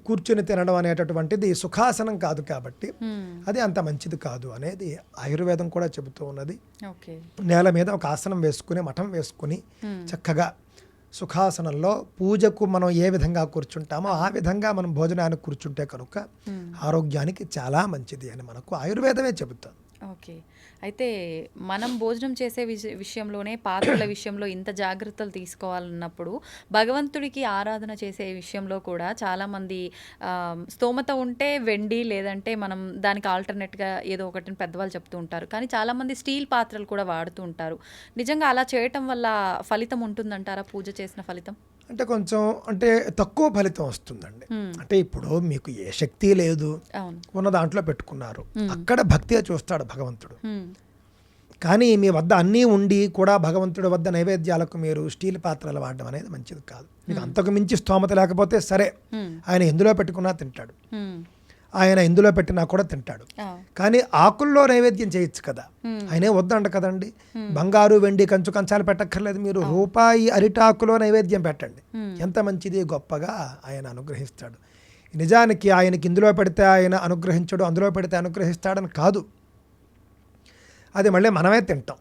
C: కూర్చుని తినడం అనేటటువంటిది సుఖాసనం కాదు కాబట్టి అది అంత మంచిది కాదు అనేది ఆయుర్వేదం కూడా చెబుతూ ఉన్నది. నేల మీద ఒక ఆసనం వేసుకుని, మఠం వేసుకుని చక్కగా సుఖాసనంలో పూజకు మనం ఏ విధంగా కూర్చుంటామో ఆ విధంగా మనం భోజనానికి కూర్చుంటే కనుక ఆరోగ్యానికి చాలా మంచిది అని మనకు ఆయుర్వేదమే చెబుతుంది.
B: ఓకే. అయితే మనం భోజనం చేసే విషయంలోనే పాత్రల విషయంలో ఇంత జాగ్రత్తలు తీసుకోవాలన్నప్పుడు భగవంతుడికి ఆరాధన చేసే విషయంలో కూడా చాలామంది స్తోమత ఉంటే వెండి, లేదంటే మనం దానికి ఆల్టర్నేట్గా ఏదో ఒకటి పెద్దవాళ్ళు చెప్తూ ఉంటారు. కానీ చాలామంది స్టీల్ పాత్రలు కూడా వాడుతూ ఉంటారు. నిజంగా అలా చేయటం వల్ల ఫలితం ఉంటుందంటారా, పూజ చేసిన ఫలితం?
C: అంటే కొంచెం అంటే తక్కువ ఫలితం వస్తుందండి. అంటే ఇప్పుడు మీకు ఏ శక్తి లేదు, ఉన్న దాంట్లో పెట్టుకున్నారు, అక్కడ భక్తిగా చూస్తాడు భగవంతుడు. కానీ మీ వద్ద అన్నీ ఉండి కూడా భగవంతుడి వద్ద నైవేద్యాలకు మీరు స్టీల్ పాత్రలు వాడడం అనేది మంచిది కాదు. మీకు అంతకు మించి స్తోమత లేకపోతే సరే, ఆయన ఎందులో పెట్టుకున్నా తింటాడు, ఆయన ఎందులో పెట్టినా కూడా తింటాడు. కానీ ఆకుల్లో నైవేద్యం చేయొచ్చు కదా, ఆయనే వద్దంట కదండి. బంగారు వెండి కంచు కంచాలు పెట్టక్కర్లేదు, మీరు రూపాయి అరిటాకులో నైవేద్యం పెట్టండి, ఎంత మంచిది, గొప్పగా ఆయన అనుగ్రహిస్తాడు. నిజానికి ఆయనకి ఇందులో పెడితే ఆయన అనుగ్రహించడు, అందులో పెడితే అనుగ్రహిస్తాడని కాదు, అది మళ్ళీ మనమే తింటాం.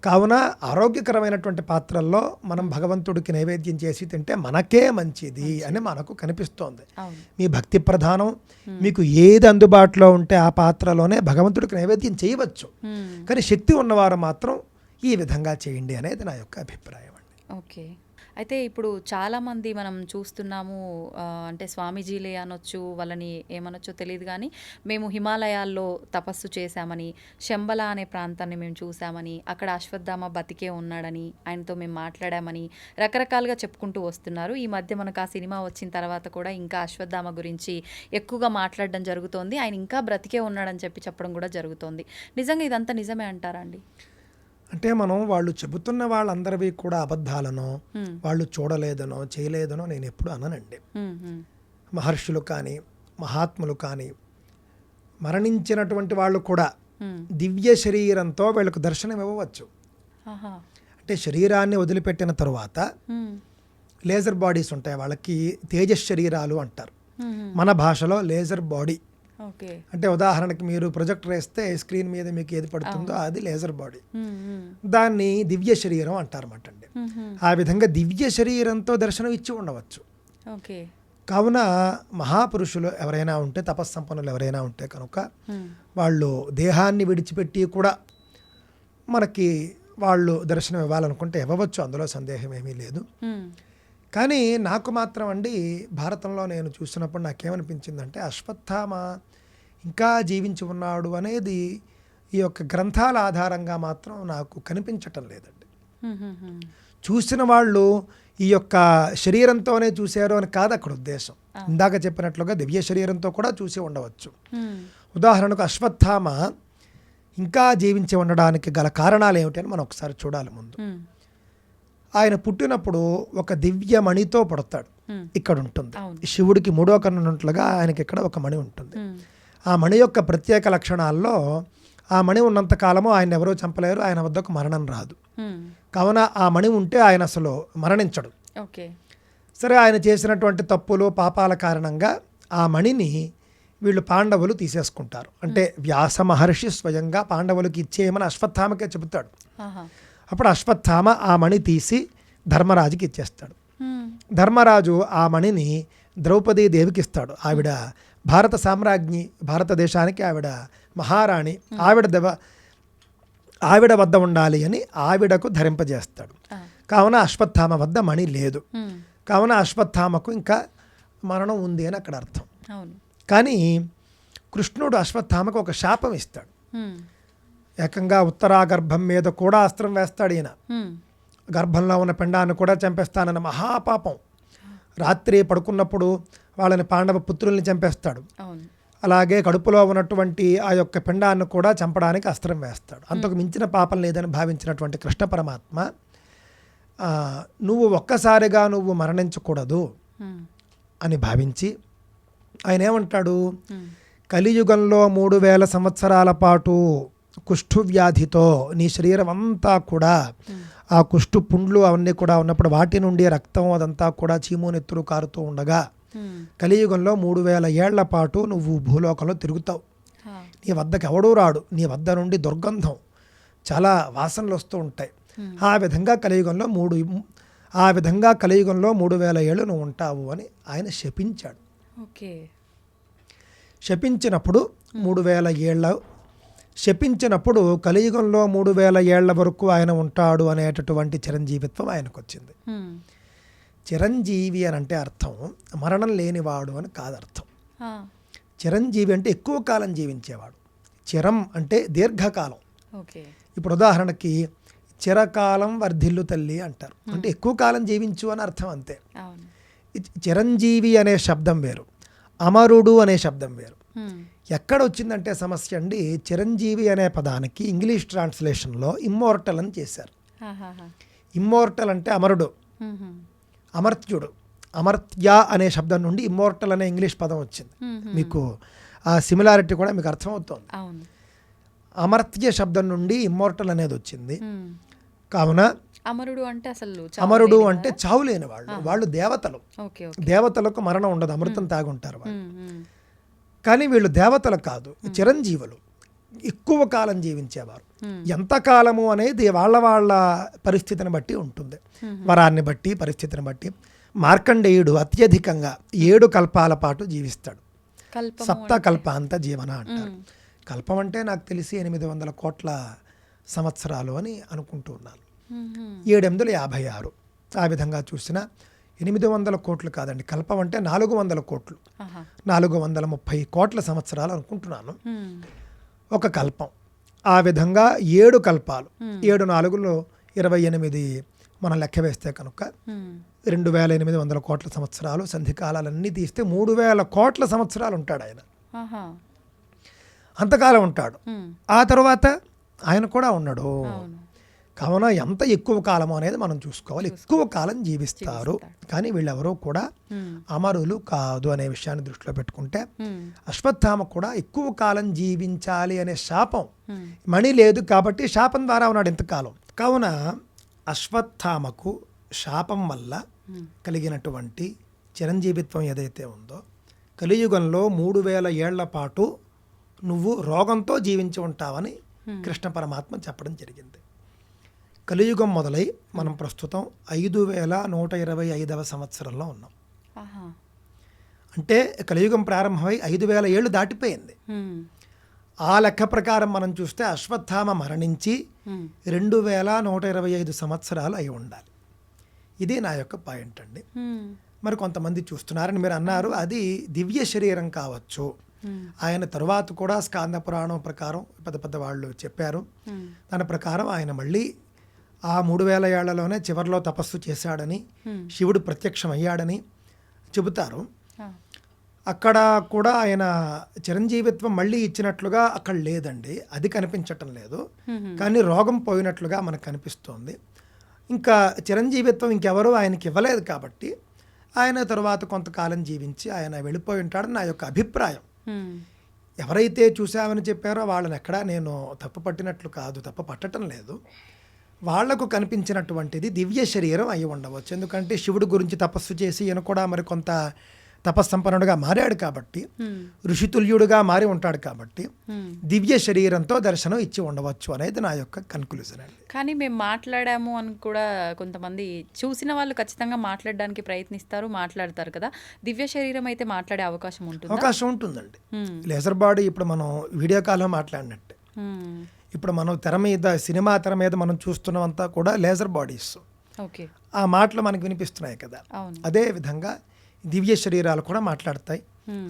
C: కావున ఆరోగ్యకరమైనటువంటి పాత్రల్లో మనం భగవంతుడికి నైవేద్యం చేసి తింటే మనకే మంచిది అని మనకు కనిపిస్తోంది. మీ భక్తి ప్రధానం, మీకు ఏది అందుబాటులో ఉంటే ఆ పాత్రలోనే భగవంతుడికి నైవేద్యం చేయవచ్చు. కానీ శక్తి ఉన్నవారు మాత్రం ఈ విధంగా చేయండి అనేది నా యొక్క అభిప్రాయం అండి.
B: ఓకే. అయితే ఇప్పుడు చాలామంది మనం చూస్తున్నాము, అంటే స్వామీజీలే అనొచ్చు, వాళ్ళని ఏమనొచ్చో తెలియదు, కానీ మేము హిమాలయాల్లో తపస్సు చేశామని, శంబల అనే ప్రాంతాన్ని మేము చూసామని, అక్కడ అశ్వత్థామ బతికే ఉన్నాడని, ఆయనతో మేము మాట్లాడామని రకరకాలుగా చెప్పుకుంటూ వస్తున్నారు. ఈ మధ్య మనకు ఆ సినిమా వచ్చిన తర్వాత కూడా ఇంకా అశ్వత్థామ గురించి ఎక్కువగా మాట్లాడడం జరుగుతోంది. ఆయన ఇంకా బ్రతికే ఉన్నాడని చెప్పడం కూడా జరుగుతోంది. నిజంగా ఇదంతా నిజమే అంటారా అండి?
C: అంటే మనం వాళ్ళు చెబుతున్న వాళ్ళందరివి కూడా అబద్ధాలనో, వాళ్ళు చూడలేదనో చేయలేదనో నేను ఎప్పుడు అననండి. మహర్షులు కానీ మహాత్ములు కానీ మరణించినటువంటి వాళ్ళు కూడా దివ్య శరీరంతో వీళ్ళకు దర్శనం ఇవ్వవచ్చు. అంటే శరీరాన్ని వదిలిపెట్టిన తరువాత లేజర్ బాడీస్ ఉంటాయి, వాళ్ళకి తేజస్ శరీరాలు అంటారు, మన భాషలో లేజర్ బాడీ. అంటే ఉదాహరణకి మీరు ప్రొజెక్టర్ వేస్తే స్క్రీన్ మీద మీకు ఏది పడుతుందో అది లేజర్ బాడీ, దాన్ని దివ్య శరీరం అంటారన్నమాట అండి. ఆ విధంగా దివ్య శరీరంతో దర్శనం ఇచ్చి ఉండవచ్చు. కావున మహాపురుషులు ఎవరైనా ఉంటే, తపస్సంపన్నులు ఎవరైనా ఉంటే కనుక వాళ్ళు దేహాన్ని విడిచిపెట్టి కూడా మనకి వాళ్ళు దర్శనం ఇవ్వాలనుకుంటే ఇవ్వవచ్చు, అందులో సందేహం ఏమీ లేదు. కానీ నాకు మాత్రం అండి భారతంలో నేను చూసినప్పుడు నాకేమనిపించిందంటే అశ్వత్థామ ఇంకా జీవించి ఉన్నాడు అనేది ఈ యొక్క గ్రంథాల ఆధారంగా మాత్రం నాకు కనిపించటం లేదండి. చూసిన వాళ్ళు ఈ యొక్క శరీరంతోనే చూశారు అని కాదు అక్కడ ఉద్దేశం. ఇందాక చెప్పినట్లుగా దివ్య శరీరంతో కూడా చూసి ఉండవచ్చు. ఉదాహరణకు అశ్వత్థామ ఇంకా జీవించి ఉండడానికి గల కారణాలు ఏమిటి అని మనం ఒకసారి చూడాలి. ముందు ఆయన పుట్టినప్పుడు ఒక దివ్య మణితో పుడతాడు, ఇక్కడ ఉంటుంది. శివుడికి మూడో కన్ను ఉన్నట్లుగా ఆయనకి ఇక్కడ ఒక మణి ఉంటుంది. ఆ మణి యొక్క ప్రత్యేక లక్షణాల్లో ఆ మణి ఉన్నంత కాలము ఆయన ఎవరో చంపలేరు, ఆయన వద్దకు మరణం రాదు. కావున ఆ మణి ఉంటే ఆయన అసలు మరణించడు. సరే, ఆయన చేసినటువంటి తప్పులు పాపాల కారణంగా ఆ మణిని వీళ్ళు పాండవులు తీసేసుకుంటారు. అంటే వ్యాస మహర్షి స్వయంగా పాండవులకి ఇచ్చేయమని అశ్వత్థామకే చెబుతాడు. అప్పుడు అశ్వత్థామ ఆ మణి తీసి ధర్మరాజుకి ఇచ్చేస్తాడు. ధర్మరాజు ఆ మణిని ద్రౌపదీ దేవికి ఇస్తాడు. ఆవిడ భారత సామ్రాజ్ఞి, భారతదేశానికి ఆవిడ మహారాణి, ఆవిడ వద్ద ఉండాలి అని ఆవిడకు ధరింపజేస్తాడు. కావున అశ్వత్థామ వద్ద మణి లేదు, కావున అశ్వత్థామకు ఇంకా మరణం ఉంది అని అక్కడ అర్థం. కానీ కృష్ణుడు అశ్వత్థామకు ఒక శాపం ఇస్తాడు. ఏకంగా ఉత్తరాగర్భం మీద కూడా అస్త్రం వేస్తాడు. ఈయన గర్భంలో ఉన్న పిండాన్ని కూడా చంపేస్తానన్న మహాపాపం. రాత్రి పడుకున్నప్పుడు వాళ్ళని పాండవ పుత్రుల్ని చంపేస్తాడు. అలాగే కడుపులో ఉన్నటువంటి ఆ యొక్క పిండాన్ని కూడా చంపడానికి అస్త్రం వేస్తాడు. అంతకు మించిన పాపం లేదని భావించినటువంటి కృష్ణ పరమాత్మ, నువ్వు ఒక్కసారిగా నువ్వు మరణించకూడదు అని భావించి ఆయన ఏమంటాడు, కలియుగంలో 3000 సంవత్సరాల పాటు కుష్ఠు వ్యాధితో నీ శరీరం అంతా కూడా ఆ కుష్ఠు పుండ్లు అవన్నీ కూడా ఉన్నప్పుడు వాటి నుండి రక్తం అదంతా కూడా చీము నెత్తురు కారుతూ ఉండగా కలియుగంలో 3000 ఏళ్ల పాటు నువ్వు భూలోకంలో తిరుగుతావు. నీ వద్దకు ఎవడూ రాడు, నీ వద్ద నుండి దుర్గంధం, చాలా వాసనలు వస్తూ ఉంటాయి. ఆ విధంగా కలియుగంలో ఆ విధంగా కలియుగంలో 3000 ఏళ్ళు నువ్వు ఉంటావు అని ఆయన శపించాడు.
B: ఓకే.
C: శపించినప్పుడు 3000 ఏళ్ళ శపించినప్పుడు కలియుగంలో 3000 ఏళ్ల వరకు ఆయన ఉంటాడు అనేటటువంటి చిరంజీవిత్వం ఆయనకు వచ్చింది. చిరంజీవి అని అంటే అర్థం మరణం లేనివాడు అని కాదు అర్థం. చిరంజీవి అంటే ఎక్కువ కాలం జీవించేవాడు. చిరం అంటే దీర్ఘకాలం. ఇప్పుడు ఉదాహరణకి చిరకాలం వర్ధిల్లు తల్లి అంటారు, అంటే ఎక్కువ కాలం జీవించు అని అర్థం అంతే. చిరంజీవి అనే శబ్దం వేరు, అమరుడు అనే శబ్దం వేరు. ఎక్కడ వచ్చిందంటే సమస్య అండి, చిరంజీవి అనే పదానికి ఇంగ్లీష్ ట్రాన్స్లేషన్లో ఇమ్మోర్టల్ అని చేశారు. ఇమ్మోర్టల్ అంటే అమరుడు, అమర్త్యుడు. అమర్త్య అనే శబ్దం నుండి ఇమ్మోర్టల్ అనే ఇంగ్లీష్ పదం వచ్చింది. మీకు ఆ సిమిలారిటీ కూడా మీకు అర్థమవుతోంది. అమర్త్య శబ్దం నుండి ఇమ్మోర్టల్ అనేది వచ్చింది. కావున
B: అమరుడు అంటే అసలు
C: అమరుడు అంటే చావు లేని వాళ్ళు, వాళ్ళు దేవతలు. దేవతలకు మరణం ఉండదు, అమృతం తాగుంటారు వాళ్ళు. కానీ వీళ్ళు దేవతలు కాదు, చిరంజీవులు, ఎక్కువ కాలం జీవించేవారు. ఎంతకాలము అనేది వాళ్ళ వాళ్ళ పరిస్థితిని బట్టి ఉంటుంది, వరాన్ని బట్టి పరిస్థితిని బట్టి. మార్కండేయుడు అత్యధికంగా 7 కల్పాల పాటు జీవిస్తాడు. సప్త కల్పాంత జీవన అంటారు. కల్పం అంటే నాకు తెలిసి 800 కోట్ల సంవత్సరాలు అని అనుకుంటూ ఉన్నాను. 756 ఆ విధంగా చూసినా 800 కోట్లు కాదండి, కల్పం అంటే 400 కోట్లు, 430 కోట్ల సంవత్సరాలు అనుకుంటున్నాను ఒక కల్పం. ఆ విధంగా 7 కల్పాలు, 7 4లో 28 మనం లెక్క వేస్తే కనుక 2800 కోట్ల సంవత్సరాలు, సంధికాలన్నీ తీస్తే 3000 కోట్ల సంవత్సరాలు ఉంటాడు ఆయన. అంతకాలం ఉంటాడు. ఆ తర్వాత ఆయన కూడా ఉన్నాడు. కావున ఎంత ఎక్కువ కాలము అనేది మనం చూసుకోవాలి. ఎక్కువ కాలం జీవిస్తారు, కానీ వీళ్ళెవరూ కూడా అమరులు కాదు అనే విషయాన్ని దృష్టిలో పెట్టుకుంటే, అశ్వత్థామ కూడా ఎక్కువ కాలం జీవించాలి అనే శాపం, మణి లేదు కాబట్టి శాపం ద్వారా ఉన్నాడు ఇంతకాలం. కావున అశ్వత్థామకు శాపం వల్ల కలిగినటువంటి చిరంజీవిత్వం ఏదైతే ఉందో, కలియుగంలో 3000 ఏళ్ల పాటు నువ్వు రోగంతో జీవించి ఉంటావని కృష్ణ పరమాత్మ చెప్పడం జరిగింది. కలియుగం మొదలై మనం ప్రస్తుతం 5125వ సంవత్సరంలో ఉన్నాం. అంటే కలియుగం ప్రారంభమై 5000 ఏళ్ళు దాటిపోయింది. ఆ లెక్క ప్రకారం మనం చూస్తే అశ్వత్థామ మరణించి 2125 సంవత్సరాలు అయి ఉండాలి. ఇది నా యొక్క పాయింట్ అండి. మరి కొంతమంది చూస్తున్నారని మీరు అన్నారు, అది దివ్య శరీరం కావచ్చు. ఆయన తరువాత కూడా స్కాంద పురాణం ప్రకారం పెద్ద పెద్ద వాళ్ళు చెప్పారు. దాని ప్రకారం ఆయన మళ్ళీ ఆ 3000 ఏళ్లలోనే చివరిలో తపస్సు చేశాడని, శివుడు ప్రత్యక్షం అయ్యాడని చెబుతారు. అక్కడ కూడా ఆయన చిరంజీవిత్వం మళ్ళీ ఇచ్చినట్లుగా అక్కడ లేదండి, అది కనిపించటం లేదు. కానీ రోగం పోయినట్లుగా మనకు కనిపిస్తోంది. ఇంకా చిరంజీవిత్వం ఇంకెవరూ ఆయనకి ఇవ్వలేదు కాబట్టి ఆయన తరువాత కొంతకాలం జీవించి ఆయన వెళ్ళిపోయి ఉంటాడని నా యొక్క అభిప్రాయం. ఎవరైతే చూసామని చెప్పారో వాళ్ళని ఎక్కడా నేను తప్పు పట్టినట్లు కాదు, తప్పు పట్టడం లేదు. వాళ్లకు కనిపించినటువంటిది దివ్య శరీరం అయి ఉండవచ్చు. ఎందుకంటే శివుడి గురించి తపస్సు చేసి ఈయన కూడా మరి కొంత తపస్సంపన్నుడుగా మారాడు కాబట్టి, ఋషితుల్యుడుగా మారి ఉంటాడు కాబట్టి దివ్య శరీరంతో దర్శనం ఇచ్చి ఉండవచ్చు అనేది నా యొక్క కన్క్లూజన్ అండి.
B: కానీ మేము మాట్లాడాము అని కూడా కొంతమంది చూసిన వాళ్ళు ఖచ్చితంగా మాట్లాడడానికి ప్రయత్నిస్తారు, మాట్లాడతారు కదా. దివ్య శరీరం అయితే మాట్లాడే అవకాశం ఉంటుంది?
C: అవకాశం ఉంటుందండి. లేజర్ బాడీ ఇప్పుడు మనం వీడియో కాల్లో మాట్లాడినట్టే. ఇప్పుడు మనం తెర మీద, సినిమా తెర మీద మనం చూస్తున్నవంతా కూడా లేజర్ బాడీస్. ఆ మాటలు మనకు వినిపిస్తున్నాయి కదా. అదే విధంగా దివ్య శరీరాలు కూడా మాట్లాడతాయి.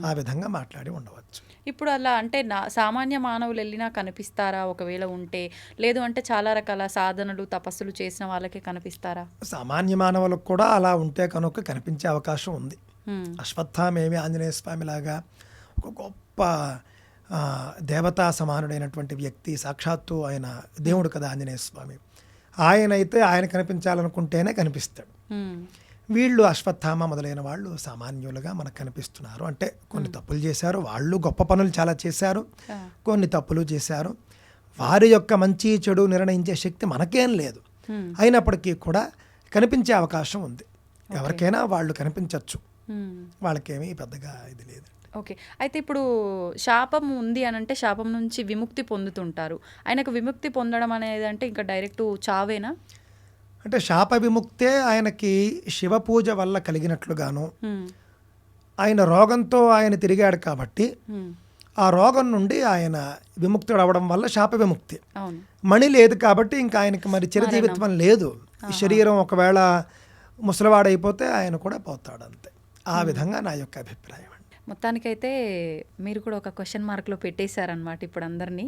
C: ఆ విధంగా మాట్లాడి ఉండవచ్చు.
B: ఇప్పుడు అలా అంటే సామాన్య మానవులు వెళ్ళినా కనిపిస్తారా ఒకవేళ ఉంటే? లేదు అంటే చాలా రకాల సాధనలు తపస్సులు చేసిన వాళ్ళకే కనిపిస్తారా?
C: సామాన్య మానవులకు కూడా అలా ఉంటే కనుక కనిపించే అవకాశం ఉంది. అశ్వత్థామేమి ఆంజనేయ స్వామి లాగా ఒక గొప్ప దేవతా సమానుడైనటువంటి వ్యక్తి, సాక్షాత్తు ఆయన దేవుడు కదా ఆంజనేయ స్వామి. ఆయన అయితే ఆయన కనిపించాలనుకుంటేనే కనిపిస్తాడు. వీళ్ళు అశ్వత్థామ మొదలైన వాళ్ళు సామాన్యులుగా మనకు కనిపిస్తున్నారు. అంటే కొన్ని తప్పులు చేశారు, వాళ్ళు గొప్ప పనులు చాలా చేశారు, కొన్ని తప్పులు చేశారు. వారి యొక్క మంచి చెడు నిర్ణయించే శక్తి మనకేం లేదు. అయినప్పటికీ కూడా కనిపించే అవకాశం ఉంది. ఎవరికైనా వాళ్ళు కనిపించవచ్చు, వాళ్ళకేమీ పెద్దగా ఇది లేదు.
B: ఓకే. అయితే ఇప్పుడు శాపం ఉంది అని అంటే శాపం నుంచి విముక్తి పొందుతుంటారు. ఆయనకు విముక్తి పొందడం అనేది అంటే ఇంకా డైరెక్ట్ చావేనా?
C: అంటే శాప విముక్తే ఆయనకి శివ పూజ వల్ల కలిగినట్లుగాను, ఆయన రోగంతో ఆయన తిరిగాడు కాబట్టి ఆ రోగం నుండి ఆయన విముక్తుడు అవడం వల్ల శాప విముక్తి.
B: అవును.
C: మణి లేదు కాబట్టి ఇంకా ఆయనకి మరి చిరజీవిత్వం లేదు. ఈ శరీరం ఒకవేళ ముసలివాడైపోతే ఆయన కూడా పోతాడు అంతే. ఆ విధంగా నా యొక్క అభిప్రాయం.
B: మొత్తానికైతే మీరు కూడా ఒక క్వశ్చన్ మార్క్లో పెట్టేశారనమాట ఇప్పుడు అందరినీ.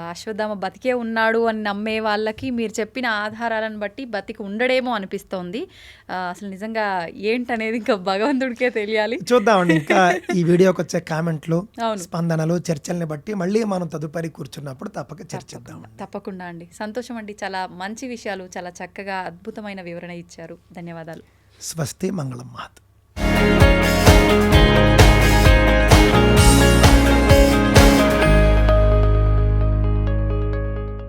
B: అశ్వత్థామ బతికే ఉన్నాడు అని నమ్మే వాళ్ళకి మీరు చెప్పిన ఆధారాలను బట్టి బతికి ఉండడేమో అనిపిస్తోంది. అసలు నిజంగా ఏంటనేది ఇంకా భగవంతుడికే తెలియాలి.
C: చూద్దామండి. ఇంకా ఈ వీడియోకి వచ్చే కామెంట్లు, స్పందనలు, చర్చల్ని బట్టి మళ్ళీ మనం తదుపరి కూర్చున్నప్పుడు తప్పక చర్చిద్దాం.
B: తప్పకుండా అండి. సంతోషం అండి. చాలా మంచి విషయాలు, చాలా చక్కగా అద్భుతమైన వివరణ ఇచ్చారు. ధన్యవాదాలు.
C: స్వస్తి, మంగళం మహత్.